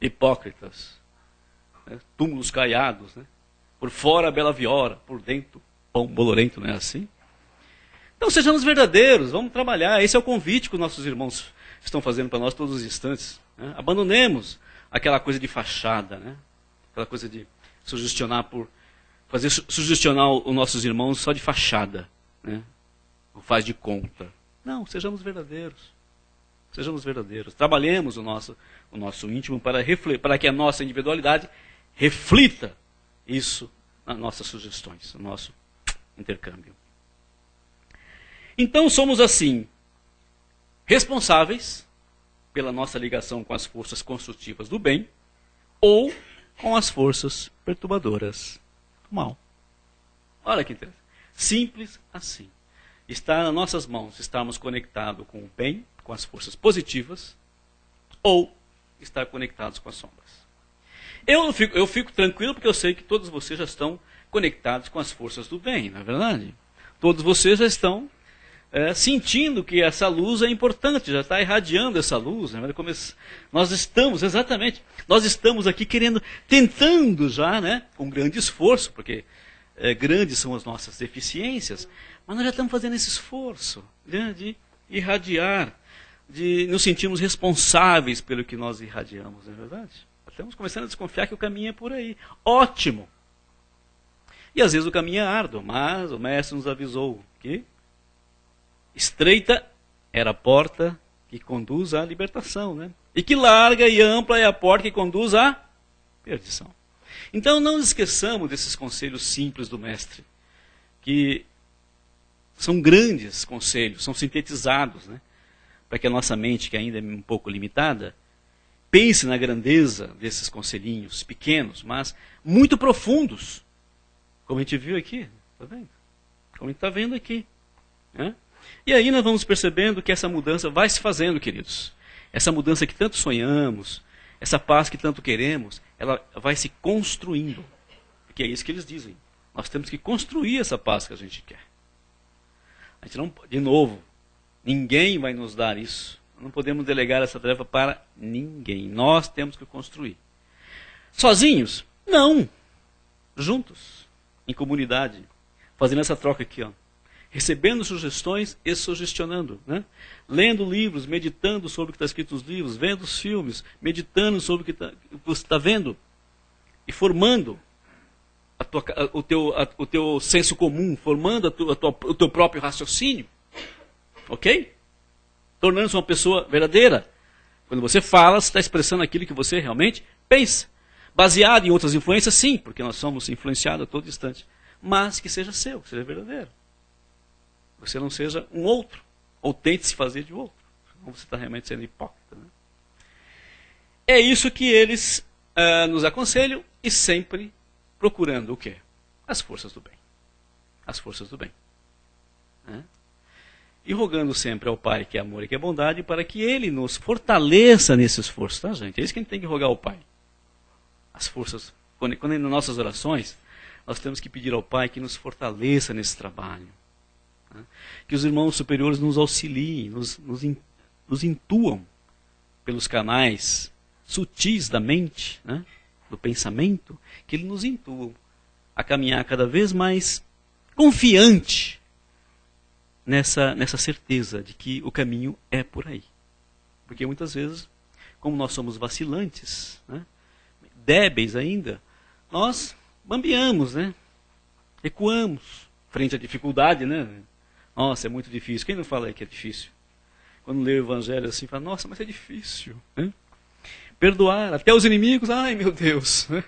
Speaker 3: Hipócritas, né? Túmulos caiados, né? Por fora bela viora, por dentro pão bolorento, não é assim? Então sejamos verdadeiros, vamos trabalhar. Esse é o convite que os nossos irmãos estão fazendo para nós todos os instantes. Né? Abandonemos aquela coisa de fachada, né? Aquela coisa de sugestionar sugestionar os nossos irmãos só de fachada, né? Ou faz de conta. Não, sejamos verdadeiros. Sejamos verdadeiros. Trabalhemos o nosso íntimo para que a nossa individualidade reflita isso nas nossas sugestões, no nosso intercâmbio. Então somos assim, responsáveis pela nossa ligação com as forças construtivas do bem ou com as forças perturbadoras do mal. Olha que interessante. Simples assim. Está nas nossas mãos estarmos conectados com o bem, com as forças positivas, ou estar conectados com as sombras. Eu fico tranquilo porque eu sei que todos vocês já estão conectados com as forças do bem, não é verdade? Todos vocês já estão sentindo que essa luz é importante, já está irradiando essa luz. Né? Nós estamos aqui tentando já, né, com grande esforço, porque grandes são as nossas deficiências, mas nós já estamos fazendo esse esforço, né, de irradiar, de nos sentirmos responsáveis pelo que nós irradiamos, não é verdade? Estamos começando a desconfiar que o caminho é por aí. Ótimo! E às vezes o caminho é árduo, mas o mestre nos avisou que estreita era a porta que conduz à libertação, né? E que larga e ampla é a porta que conduz à perdição. Então não nos esqueçamos desses conselhos simples do mestre, que são grandes conselhos, são sintetizados, né? Para que a nossa mente, que ainda é um pouco limitada, pense na grandeza desses conselhinhos pequenos, mas muito profundos, como a gente viu aqui, está vendo? Como a gente está vendo aqui, né? E aí nós vamos percebendo que essa mudança vai se fazendo, queridos. Essa mudança que tanto sonhamos, essa paz que tanto queremos, ela vai se construindo. Porque é isso que eles dizem. Nós temos que construir essa paz que a gente quer. A gente não, de novo, ninguém vai nos dar isso. Não podemos delegar essa tarefa para ninguém. Nós temos que construir. Sozinhos? Não. Juntos, em comunidade, fazendo essa troca aqui, ó. Recebendo sugestões e sugestionando, né? Lendo livros, meditando sobre o que está escrito nos livros, vendo os filmes, meditando sobre o que você está vendo e formando o teu senso comum, formando o teu próprio raciocínio, ok? Tornando-se uma pessoa verdadeira. Quando você fala, você está expressando aquilo que você realmente pensa. Baseado em outras influências, sim, porque nós somos influenciados a todo instante. Mas que seja seu, que seja verdadeiro. Você não seja um outro, ou tente se fazer de outro. Senão você está realmente sendo hipócrita. Né? É isso que eles nos aconselham, e sempre procurando o quê? As forças do bem. as forças do bem. Né? E rogando sempre ao Pai, que é amor e que é bondade, para que Ele nos fortaleça nesse esforço, tá, gente? É isso que a gente tem que rogar ao Pai. As forças, quando nas nossas orações, nós temos que pedir ao Pai que nos fortaleça nesse trabalho. Né? Que os irmãos superiores nos auxiliem, nos intuam pelos canais sutis da mente, né? Do pensamento, que Ele nos intuam a caminhar cada vez mais confiante nessa certeza de que o caminho é por aí. Porque muitas vezes, como nós somos vacilantes, né, débeis ainda, nós bambeamos, né, recuamos frente à dificuldade. Né? Nossa, é muito difícil. Quem não fala aí que é difícil? Quando lê o Evangelho assim, fala, nossa, mas é difícil. Né? Perdoar até os inimigos, ai meu Deus, né?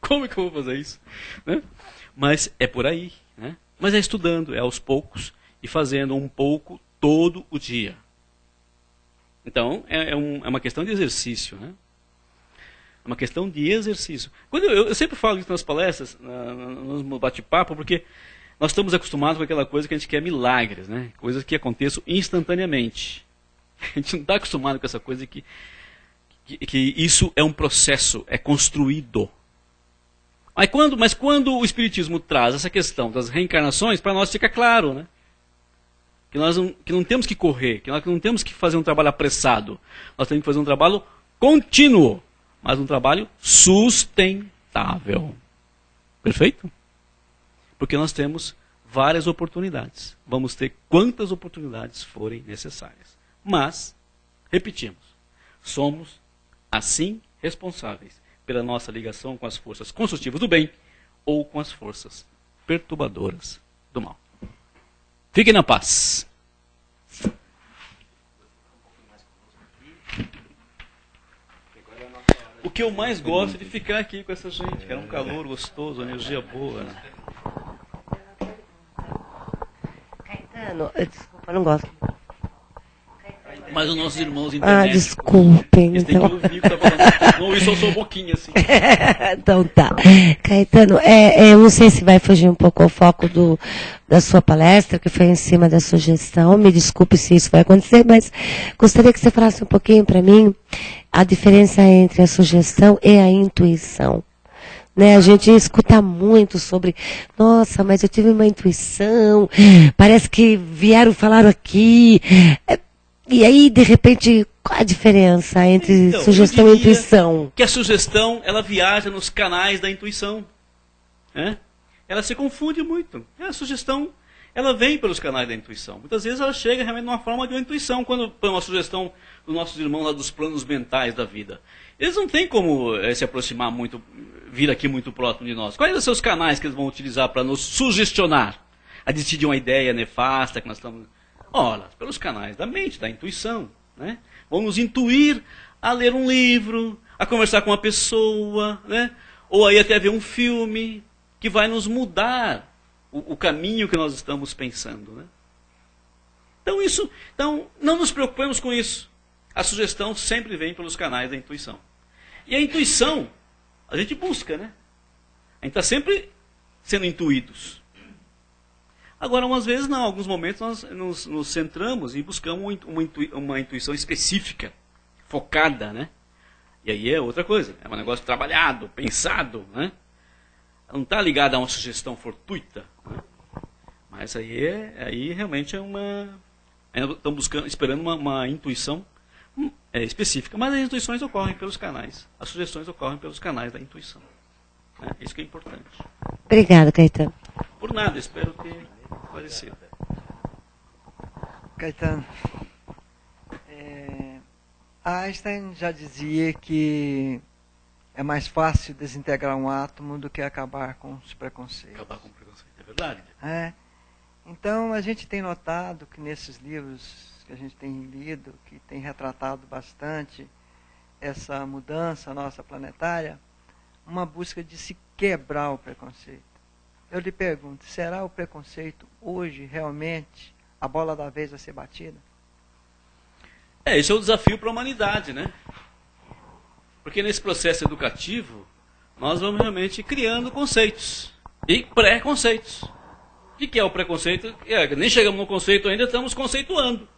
Speaker 3: Como é que eu vou fazer isso? Né? Mas é por aí. Né? Mas é estudando, é aos poucos, e fazendo um pouco todo o dia. Então, é uma questão de exercício. Né? É uma questão de exercício. Eu sempre falo isso nas palestras, no bate-papo, porque nós estamos acostumados com aquela coisa que a gente quer milagres, né? Coisas que aconteçam instantaneamente. A gente não está acostumado com essa coisa que isso é um processo, é construído. Mas quando o Espiritismo traz essa questão das reencarnações, para nós fica claro, né? Que não temos que correr, que nós não temos que fazer um trabalho apressado. Nós temos que fazer um trabalho contínuo, mas um trabalho sustentável. Perfeito? Porque nós temos várias oportunidades. Vamos ter quantas oportunidades forem necessárias. Mas, repetimos, somos assim responsáveis pela nossa ligação com as forças construtivas do bem ou com as forças perturbadoras do mal. Fiquem na paz. O que eu mais gosto é de ficar aqui com essa gente, que é um calor gostoso, uma energia boa. Né?
Speaker 4: Caetano, desculpa, não gosto.
Speaker 3: Mas os nossos irmãos internet,
Speaker 4: desculpem.
Speaker 3: Eles têm que ouvir o que tá falando. Não ouvir só sua boquinha, assim.
Speaker 4: Então tá. Caetano, eu não sei se vai fugir um pouco ao foco da sua palestra, que foi em cima da sugestão. Me desculpe se isso vai acontecer, mas gostaria que você falasse um pouquinho para mim a diferença entre a sugestão e a intuição. Né, a gente escuta muito sobre, nossa, mas eu tive uma intuição, parece que falaram aqui. E aí, de repente, qual a diferença entre sugestão e intuição?
Speaker 3: Que a sugestão, ela viaja nos canais da intuição. Né? Ela se confunde muito. A sugestão, ela vem pelos canais da intuição. Muitas vezes ela chega realmente numa forma de uma intuição, quando põe uma sugestão dos nossos irmãos lá dos planos mentais da vida. Eles não têm como se aproximar muito, vir aqui muito próximo de nós. Quais são os seus canais que eles vão utilizar para nos sugestionar a decidir uma ideia nefasta que nós estamos... Ora, pelos canais da mente, da intuição. Né? Vão nos intuir a ler um livro, a conversar com uma pessoa, né? Ou aí até ver um filme que vai nos mudar o caminho que nós estamos pensando. Né? Então, não nos preocupemos com isso. A sugestão sempre vem pelos canais da intuição. E a intuição, a gente busca, né? A gente está sempre sendo intuídos. Agora, umas vezes não, em alguns momentos nós nos centramos e buscamos uma intuição específica, focada, né? E aí é outra coisa, é um negócio trabalhado, pensado, né? Não está ligado a uma sugestão fortuita, né? Mas aí realmente estamos esperando uma intuição específica, mas as intuições ocorrem pelos canais, as sugestões ocorrem pelos canais da intuição. Né? Isso que é importante.
Speaker 4: Obrigada, Caetano.
Speaker 3: Por nada, espero ter esclarecido.
Speaker 5: Caetano, Einstein já dizia que é mais fácil desintegrar um átomo do que acabar com os preconceitos.
Speaker 3: Acabar com o preconceito, é verdade.
Speaker 5: Então, a gente tem notado que nesses livros que a gente tem lido, que tem retratado bastante essa mudança nossa planetária, uma busca de se quebrar o preconceito. Eu lhe pergunto, será o preconceito hoje realmente a bola da vez a ser batida?
Speaker 3: Esse é o desafio para a humanidade, né? Porque nesse processo educativo, nós vamos realmente criando conceitos e preconceitos. O que é o preconceito? Nem chegamos no conceito ainda, estamos conceituando.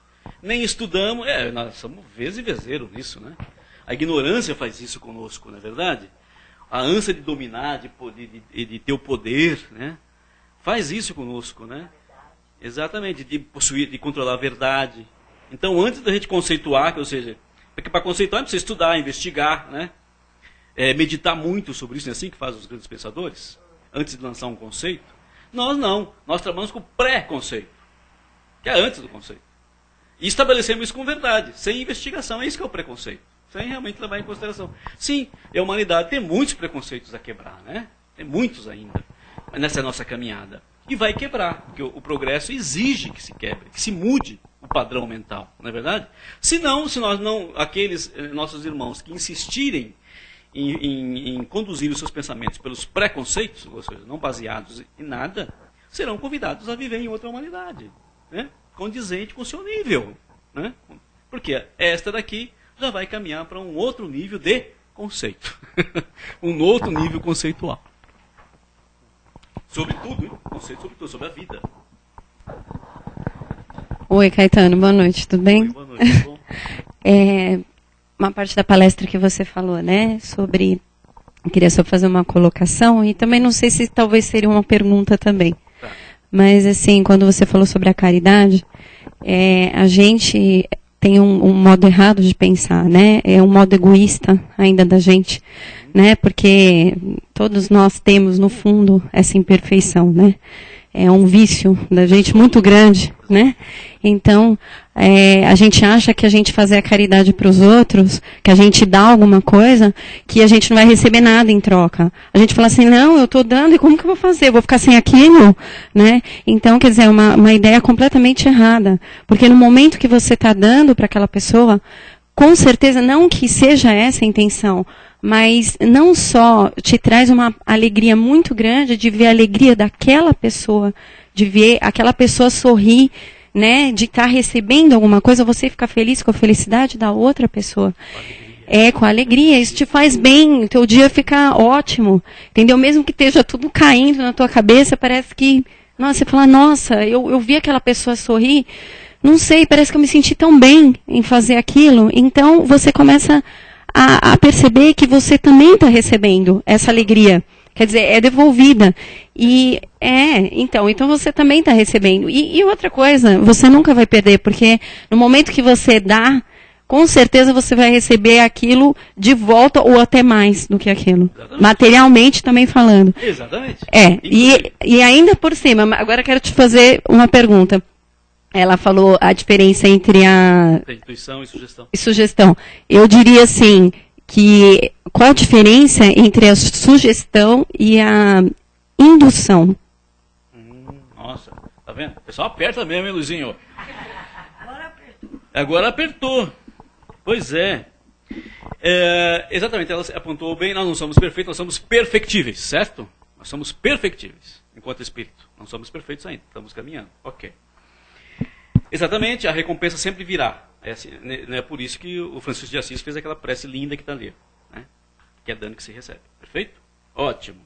Speaker 3: Nem estudamos, nós somos vez e vezeiro nisso, né? A ignorância faz isso conosco, não é verdade? A ânsia de dominar, de ter o poder, né? Faz isso conosco, né? Exatamente, de possuir, de controlar a verdade. Então, antes da gente conceituar, ou seja, porque para conceituar precisa estudar, investigar, né? Meditar muito sobre isso, é assim que fazem os grandes pensadores, antes de lançar um conceito. Nós não, nós trabalhamos com pré-conceito, que é antes do conceito. E estabelecemos isso com verdade, sem investigação, é isso que é o preconceito, sem realmente levar em consideração. Sim, a humanidade tem muitos preconceitos a quebrar, né? Tem muitos ainda, nessa nossa caminhada. E vai quebrar, porque o progresso exige que se quebre, que se mude o padrão mental, não é verdade? Se nós não, aqueles nossos irmãos que insistirem em conduzir os seus pensamentos pelos preconceitos, ou seja, não baseados em nada, serão convidados a viver em outra humanidade, né? Condizente com o seu nível, né? Porque esta daqui já vai caminhar para um outro nível de conceito, um outro nível conceitual. Sobre tudo, conceito sobre tudo, sobre a vida.
Speaker 6: Oi, Caetano, boa noite, tudo bem?
Speaker 3: Oi, boa noite, tudo bom?
Speaker 6: Uma parte da palestra que você falou, né, sobre... Eu queria só fazer uma colocação e também não sei se talvez seria uma pergunta também.
Speaker 3: Tá.
Speaker 6: Mas, assim, quando você falou sobre a caridade, a gente tem um modo errado de pensar, né? É um modo egoísta ainda da gente, né? Porque todos nós temos, no fundo, essa imperfeição, né? É um vício da gente muito grande, né? Então, a gente acha que a gente fazer a caridade para os outros, que a gente dá alguma coisa, que a gente não vai receber nada em troca. A gente fala assim, não, eu estou dando, e como que eu vou fazer? Eu vou ficar sem aquilo? Né? Então, quer dizer, é uma ideia completamente errada. Porque no momento que você está dando para aquela pessoa, com certeza, não que seja essa a intenção, mas não só te traz uma alegria muito grande de ver a alegria daquela pessoa, de ver aquela pessoa sorrir, né, de estar recebendo alguma coisa, você ficar feliz com a felicidade da outra pessoa. Com alegria, isso te faz bem, o teu dia fica ótimo, entendeu? Mesmo que esteja tudo caindo na tua cabeça, parece que, nossa, você fala, nossa, eu vi aquela pessoa sorrir, não sei, parece que eu me senti tão bem em fazer aquilo, então você começa a perceber que você também está recebendo essa alegria. Quer dizer, é devolvida. E então você também está recebendo. E outra coisa, você nunca vai perder, porque no momento que você dá, com certeza você vai receber aquilo de volta ou até mais do que aquilo. Exatamente. Materialmente também falando.
Speaker 3: Exatamente.
Speaker 6: E ainda por cima, agora quero te fazer uma pergunta. Ela falou a diferença entre a
Speaker 3: intuição e
Speaker 6: sugestão. Eu diria assim, que qual a diferença entre a sugestão e a indução?
Speaker 3: Nossa, tá vendo? O pessoal aperta mesmo, hein, Luizinho? Agora apertou. Pois é. Exatamente, ela apontou bem, nós não somos perfeitos, nós somos perfectíveis, certo? Nós somos perfectíveis, enquanto espírito. Não somos perfeitos ainda, estamos caminhando. Ok. Exatamente, a recompensa sempre virá. Não é por isso que o Francisco de Assis fez aquela prece linda que está ali, né? Que é dano que se recebe. Perfeito? Ótimo.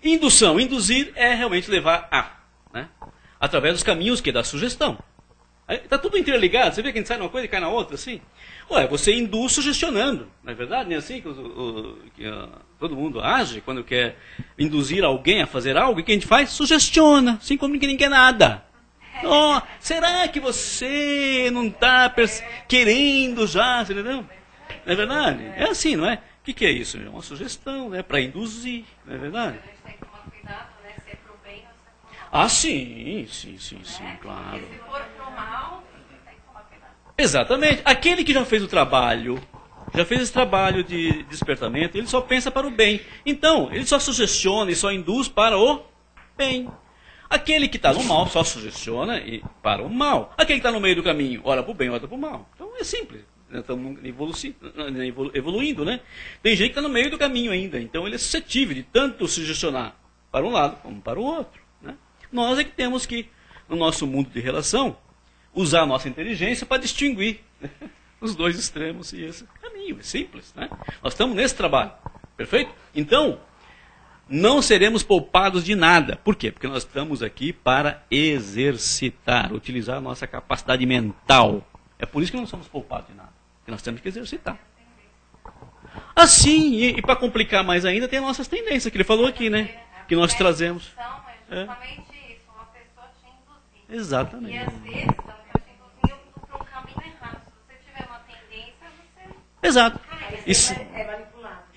Speaker 3: Indução. Induzir é realmente levar né? Através dos caminhos da sugestão. Está tudo interligado. Você vê que a gente sai numa coisa e cai na outra, assim? Você induz sugestionando. Não é verdade? Não é assim que todo mundo age quando quer induzir alguém a fazer algo? E o que a gente faz? Sugestiona. Assim como ninguém quer nada. Oh, será que você não está querendo já? Você entendeu? Não é verdade? É assim, não é? O que é isso? É uma sugestão, né? Para induzir, não é verdade?
Speaker 6: A gente tem que tomar cuidado, né? Se é pro bem ou se é pro mal.
Speaker 3: Sim, claro.
Speaker 6: Porque se for pro mal, tem que tomar cuidado.
Speaker 3: Exatamente. Aquele que já fez o trabalho, já fez esse trabalho de despertamento, ele só pensa para o bem. Então, ele só sugestiona e só induz para o bem. Aquele que está no mal só sugestiona e para o mal. Aquele que está no meio do caminho, ora para o bem, ora para o mal. Então é simples. Estamos evoluindo, né? Tem gente que está no meio do caminho ainda. Então ele é suscetível de tanto sugestionar para um lado como para o outro. Né? Nós é que temos que, no nosso mundo de relação, usar a nossa inteligência para distinguir, né, os dois extremos e esse caminho. É simples. Né? Nós estamos nesse trabalho. Perfeito? Então, não seremos poupados de nada. Por quê? Porque nós estamos aqui para exercitar, utilizar a nossa capacidade mental. É por isso que não somos poupados de nada. Porque nós temos que exercitar. Assim, e para complicar mais ainda, tem as nossas tendências, que ele falou aqui, né? Que nós trazemos.
Speaker 6: É justamente isso, uma pessoa te induzir.
Speaker 3: Exatamente.
Speaker 6: E às vezes ela pode te induzir para um caminho errado. Se você tiver uma tendência, você...
Speaker 3: Exato. Isso,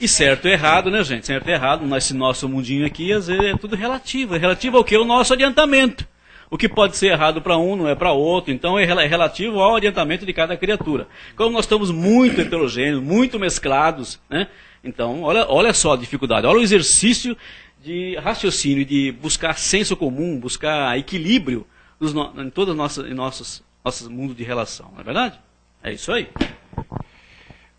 Speaker 3: e certo e errado, né, gente? Certo e errado, nesse nosso mundinho aqui, às vezes é tudo relativo. É relativo ao quê? O nosso adiantamento. O que pode ser errado para um não é para outro, então é relativo ao adiantamento de cada criatura. Como nós estamos muito heterogêneos, muito mesclados, né? Então, olha só a dificuldade, olha o exercício de raciocínio, de buscar senso comum, buscar equilíbrio em todo o nosso mundo de relação, não é verdade? É isso aí.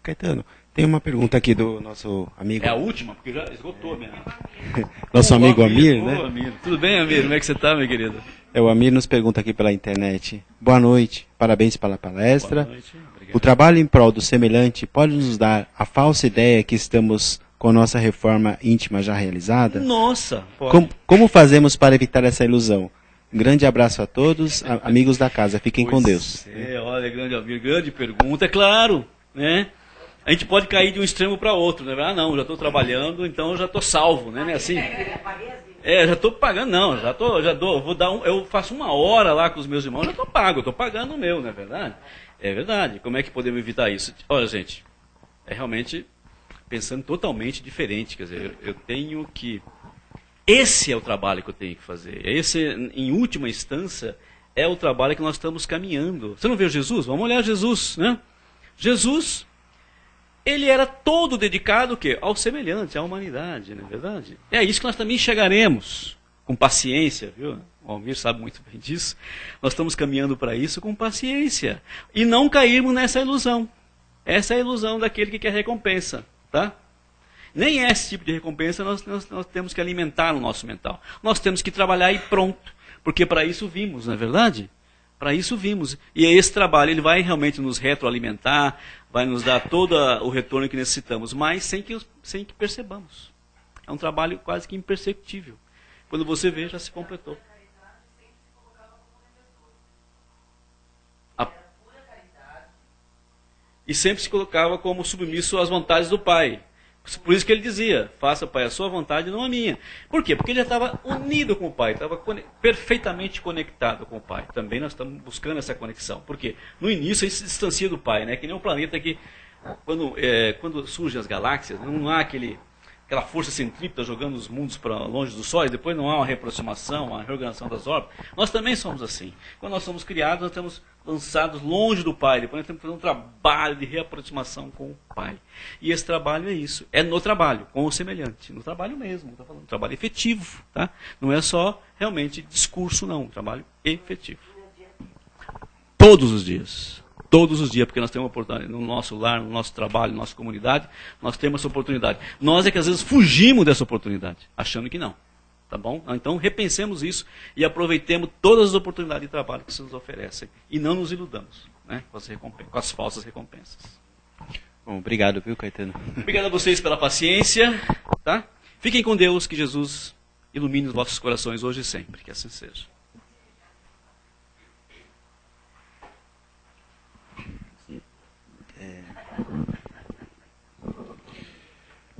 Speaker 1: Caetano, tem uma pergunta aqui do nosso amigo.
Speaker 3: É a última, porque já esgotou mesmo.
Speaker 1: Nosso amigo Amir, né?
Speaker 3: Amir. Tudo bem, Amir? Como é que você está, meu querido?
Speaker 1: O Amir nos pergunta aqui pela internet. Boa noite, parabéns pela palestra.
Speaker 3: Boa noite, obrigado.
Speaker 1: O trabalho em prol do semelhante pode nos dar a falsa ideia que estamos com nossa reforma íntima já realizada?
Speaker 3: Nossa! Pode.
Speaker 1: Como fazemos para evitar essa ilusão? Um grande abraço a todos, amigos da casa. Fiquem com Deus.
Speaker 3: Olha, grande Amir, grande pergunta, é claro, né? A gente pode cair de um extremo para outro, né? Ah, não, já estou trabalhando, então eu já estou salvo, né? Não é assim? Já estou pagando, não, eu faço 1 hora lá com os meus irmãos, já estou pago, eu estou pagando o meu, não é verdade? É verdade. Como é que podemos evitar isso? Olha, gente, é realmente pensando totalmente diferente, quer dizer, eu tenho que... Esse é o trabalho que eu tenho que fazer. Esse, em última instância, é o trabalho que nós estamos caminhando. Você não vê Jesus? Vamos olhar Jesus, né? Jesus... Ele era todo dedicado o quê? Ao semelhante, à humanidade, não é verdade? É isso que nós também chegaremos, com paciência, viu? O Almir sabe muito bem disso. Nós estamos caminhando para isso com paciência. E não cairmos nessa ilusão. Essa é a ilusão daquele que quer recompensa, tá? Nem esse tipo de recompensa nós temos que alimentar no nosso mental. Nós temos que trabalhar e pronto. Porque para isso vimos, não é verdade? Para isso vimos. E esse trabalho ele vai realmente nos retroalimentar, vai nos dar todo o retorno que necessitamos, mas sem que percebamos. É um trabalho quase que imperceptível. Quando você vê, já se completou. E sempre se colocava como submisso às vontades do Pai. Por isso que ele dizia, faça, Pai, a sua vontade, não a minha. Por quê? Porque ele já estava unido com o Pai, estava perfeitamente conectado com o Pai. Também nós estamos buscando essa conexão. Por quê? No início a gente se distancia do Pai, né? Que nem um planeta que, quando surgem as galáxias, não há aquela força centrípeta jogando os mundos para longe do Sol, e depois não há uma reaproximação, uma reorganização das órbitas. Nós também somos assim. Quando nós somos criados, nós estamos lançados longe do Pai. Depois nós temos que fazer um trabalho de reaproximação com o Pai. E esse trabalho é isso. É no trabalho, com o semelhante. No trabalho mesmo, estou falando. Trabalho efetivo. Tá? Não é só realmente discurso, não. Trabalho efetivo. Todos os dias. Todos os dias, porque nós temos uma oportunidade no nosso lar, no nosso trabalho, na nossa comunidade, nós temos essa oportunidade. Nós é que às vezes fugimos dessa oportunidade, achando que não. Tá bom? Então repensemos isso e aproveitemos todas as oportunidades de trabalho que se nos oferecem. E não nos iludamos, né, com as falsas recompensas.
Speaker 1: Bom, obrigado, viu, Caetano?
Speaker 3: Obrigado a vocês pela paciência. Tá? Fiquem com Deus, que Jesus ilumine os vossos corações hoje e sempre. Que assim seja.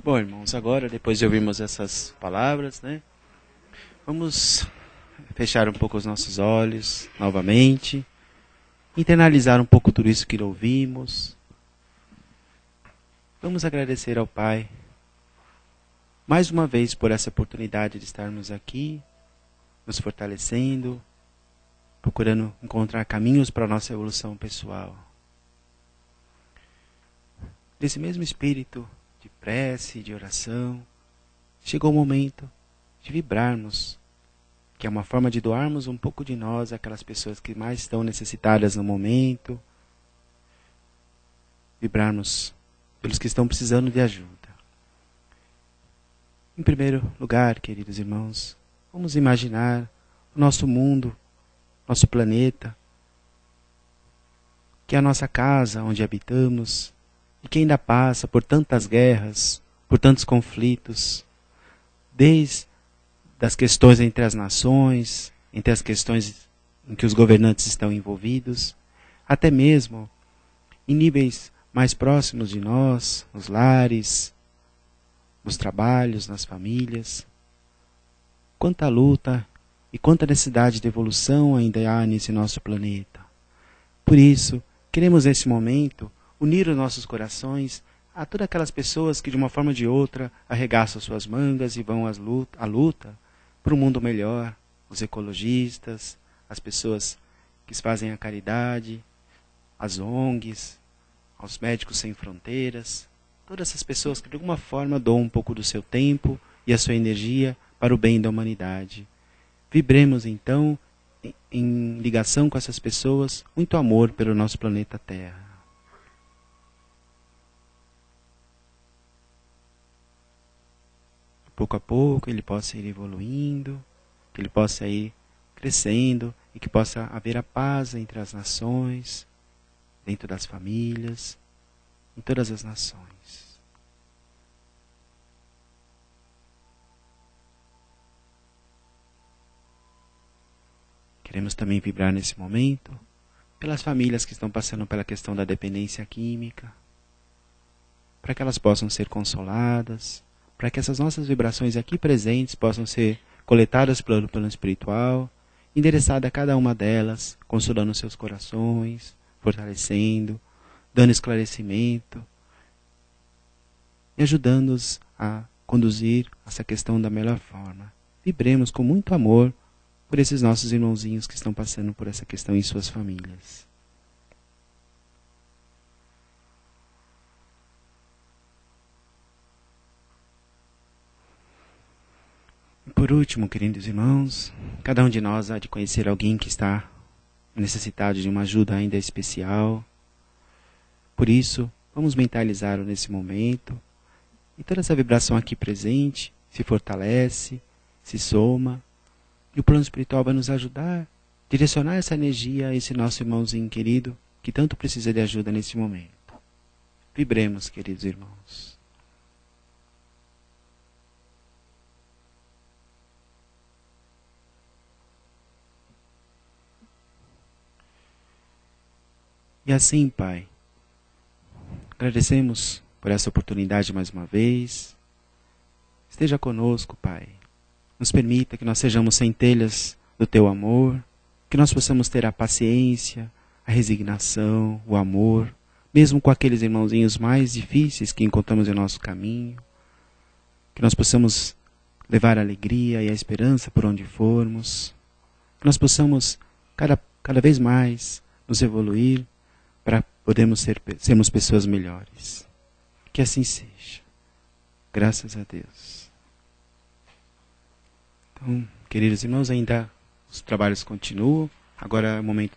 Speaker 1: Bom, irmãos, agora, depois de ouvirmos essas palavras, né, vamos fechar um pouco os nossos olhos novamente, internalizar um pouco tudo isso que ouvimos. Vamos agradecer ao Pai, mais uma vez, por essa oportunidade de estarmos aqui, nos fortalecendo, procurando encontrar caminhos para a nossa evolução pessoal. Desse mesmo espírito de prece, de oração, chegou o momento de vibrarmos, que é uma forma de doarmos um pouco de nós àquelas pessoas que mais estão necessitadas no momento, vibrarmos pelos que estão precisando de ajuda. Em primeiro lugar, queridos irmãos, vamos imaginar o nosso mundo, nosso planeta, que é a nossa casa onde habitamos, e que ainda passa por tantas guerras, por tantos conflitos. desde as questões entre as nações, entre as questões em que os governantes estão envolvidos, até mesmo em níveis mais próximos de nós, nos lares, nos trabalhos, nas famílias. Quanta luta e quanta necessidade de evolução ainda há nesse nosso planeta. Por isso, queremos nesse momento unir os nossos corações a todas aquelas pessoas que de uma forma ou de outra arregaçam suas mangas e vão à luta por um mundo melhor, os ecologistas, as pessoas que fazem a caridade, as ONGs, aos Médicos Sem Fronteiras, todas essas pessoas que de alguma forma doam um pouco do seu tempo e a sua energia para o bem da humanidade. Vibremos então em ligação com essas pessoas, muito amor pelo nosso planeta Terra. Pouco a pouco ele possa ir evoluindo, que ele possa ir crescendo e que possa haver a paz entre as nações, dentro das famílias, em todas as nações. Queremos também vibrar nesse momento pelas famílias que estão passando pela questão da dependência química, para que elas possam ser consoladas, para que essas nossas vibrações aqui presentes possam ser coletadas pelo plano espiritual, endereçada a cada uma delas, consolando seus corações, fortalecendo, dando esclarecimento e ajudando-os a conduzir essa questão da melhor forma. Vibremos com muito amor por esses nossos irmãozinhos que estão passando por essa questão em suas famílias. Por último, queridos irmãos, cada um de nós há de conhecer alguém que está necessitado de uma ajuda ainda especial. Por isso, vamos mentalizar nesse momento e toda essa vibração aqui presente se fortalece, se soma e o plano espiritual vai nos ajudar a direcionar essa energia a esse nosso irmãozinho querido que tanto precisa de ajuda nesse momento. Vibremos, queridos irmãos. E assim, Pai, agradecemos por essa oportunidade mais uma vez. Esteja conosco, Pai. Nos permita que nós sejamos centelhas do Teu amor, que nós possamos ter a paciência, a resignação, o amor, mesmo com aqueles irmãozinhos mais difíceis que encontramos em nosso caminho, que nós possamos levar a alegria e a esperança por onde formos, que nós possamos cada vez mais nos evoluir, para podermos sermos pessoas melhores. Que assim seja. Graças a Deus. Então, queridos irmãos, ainda os trabalhos continuam. Agora é o momento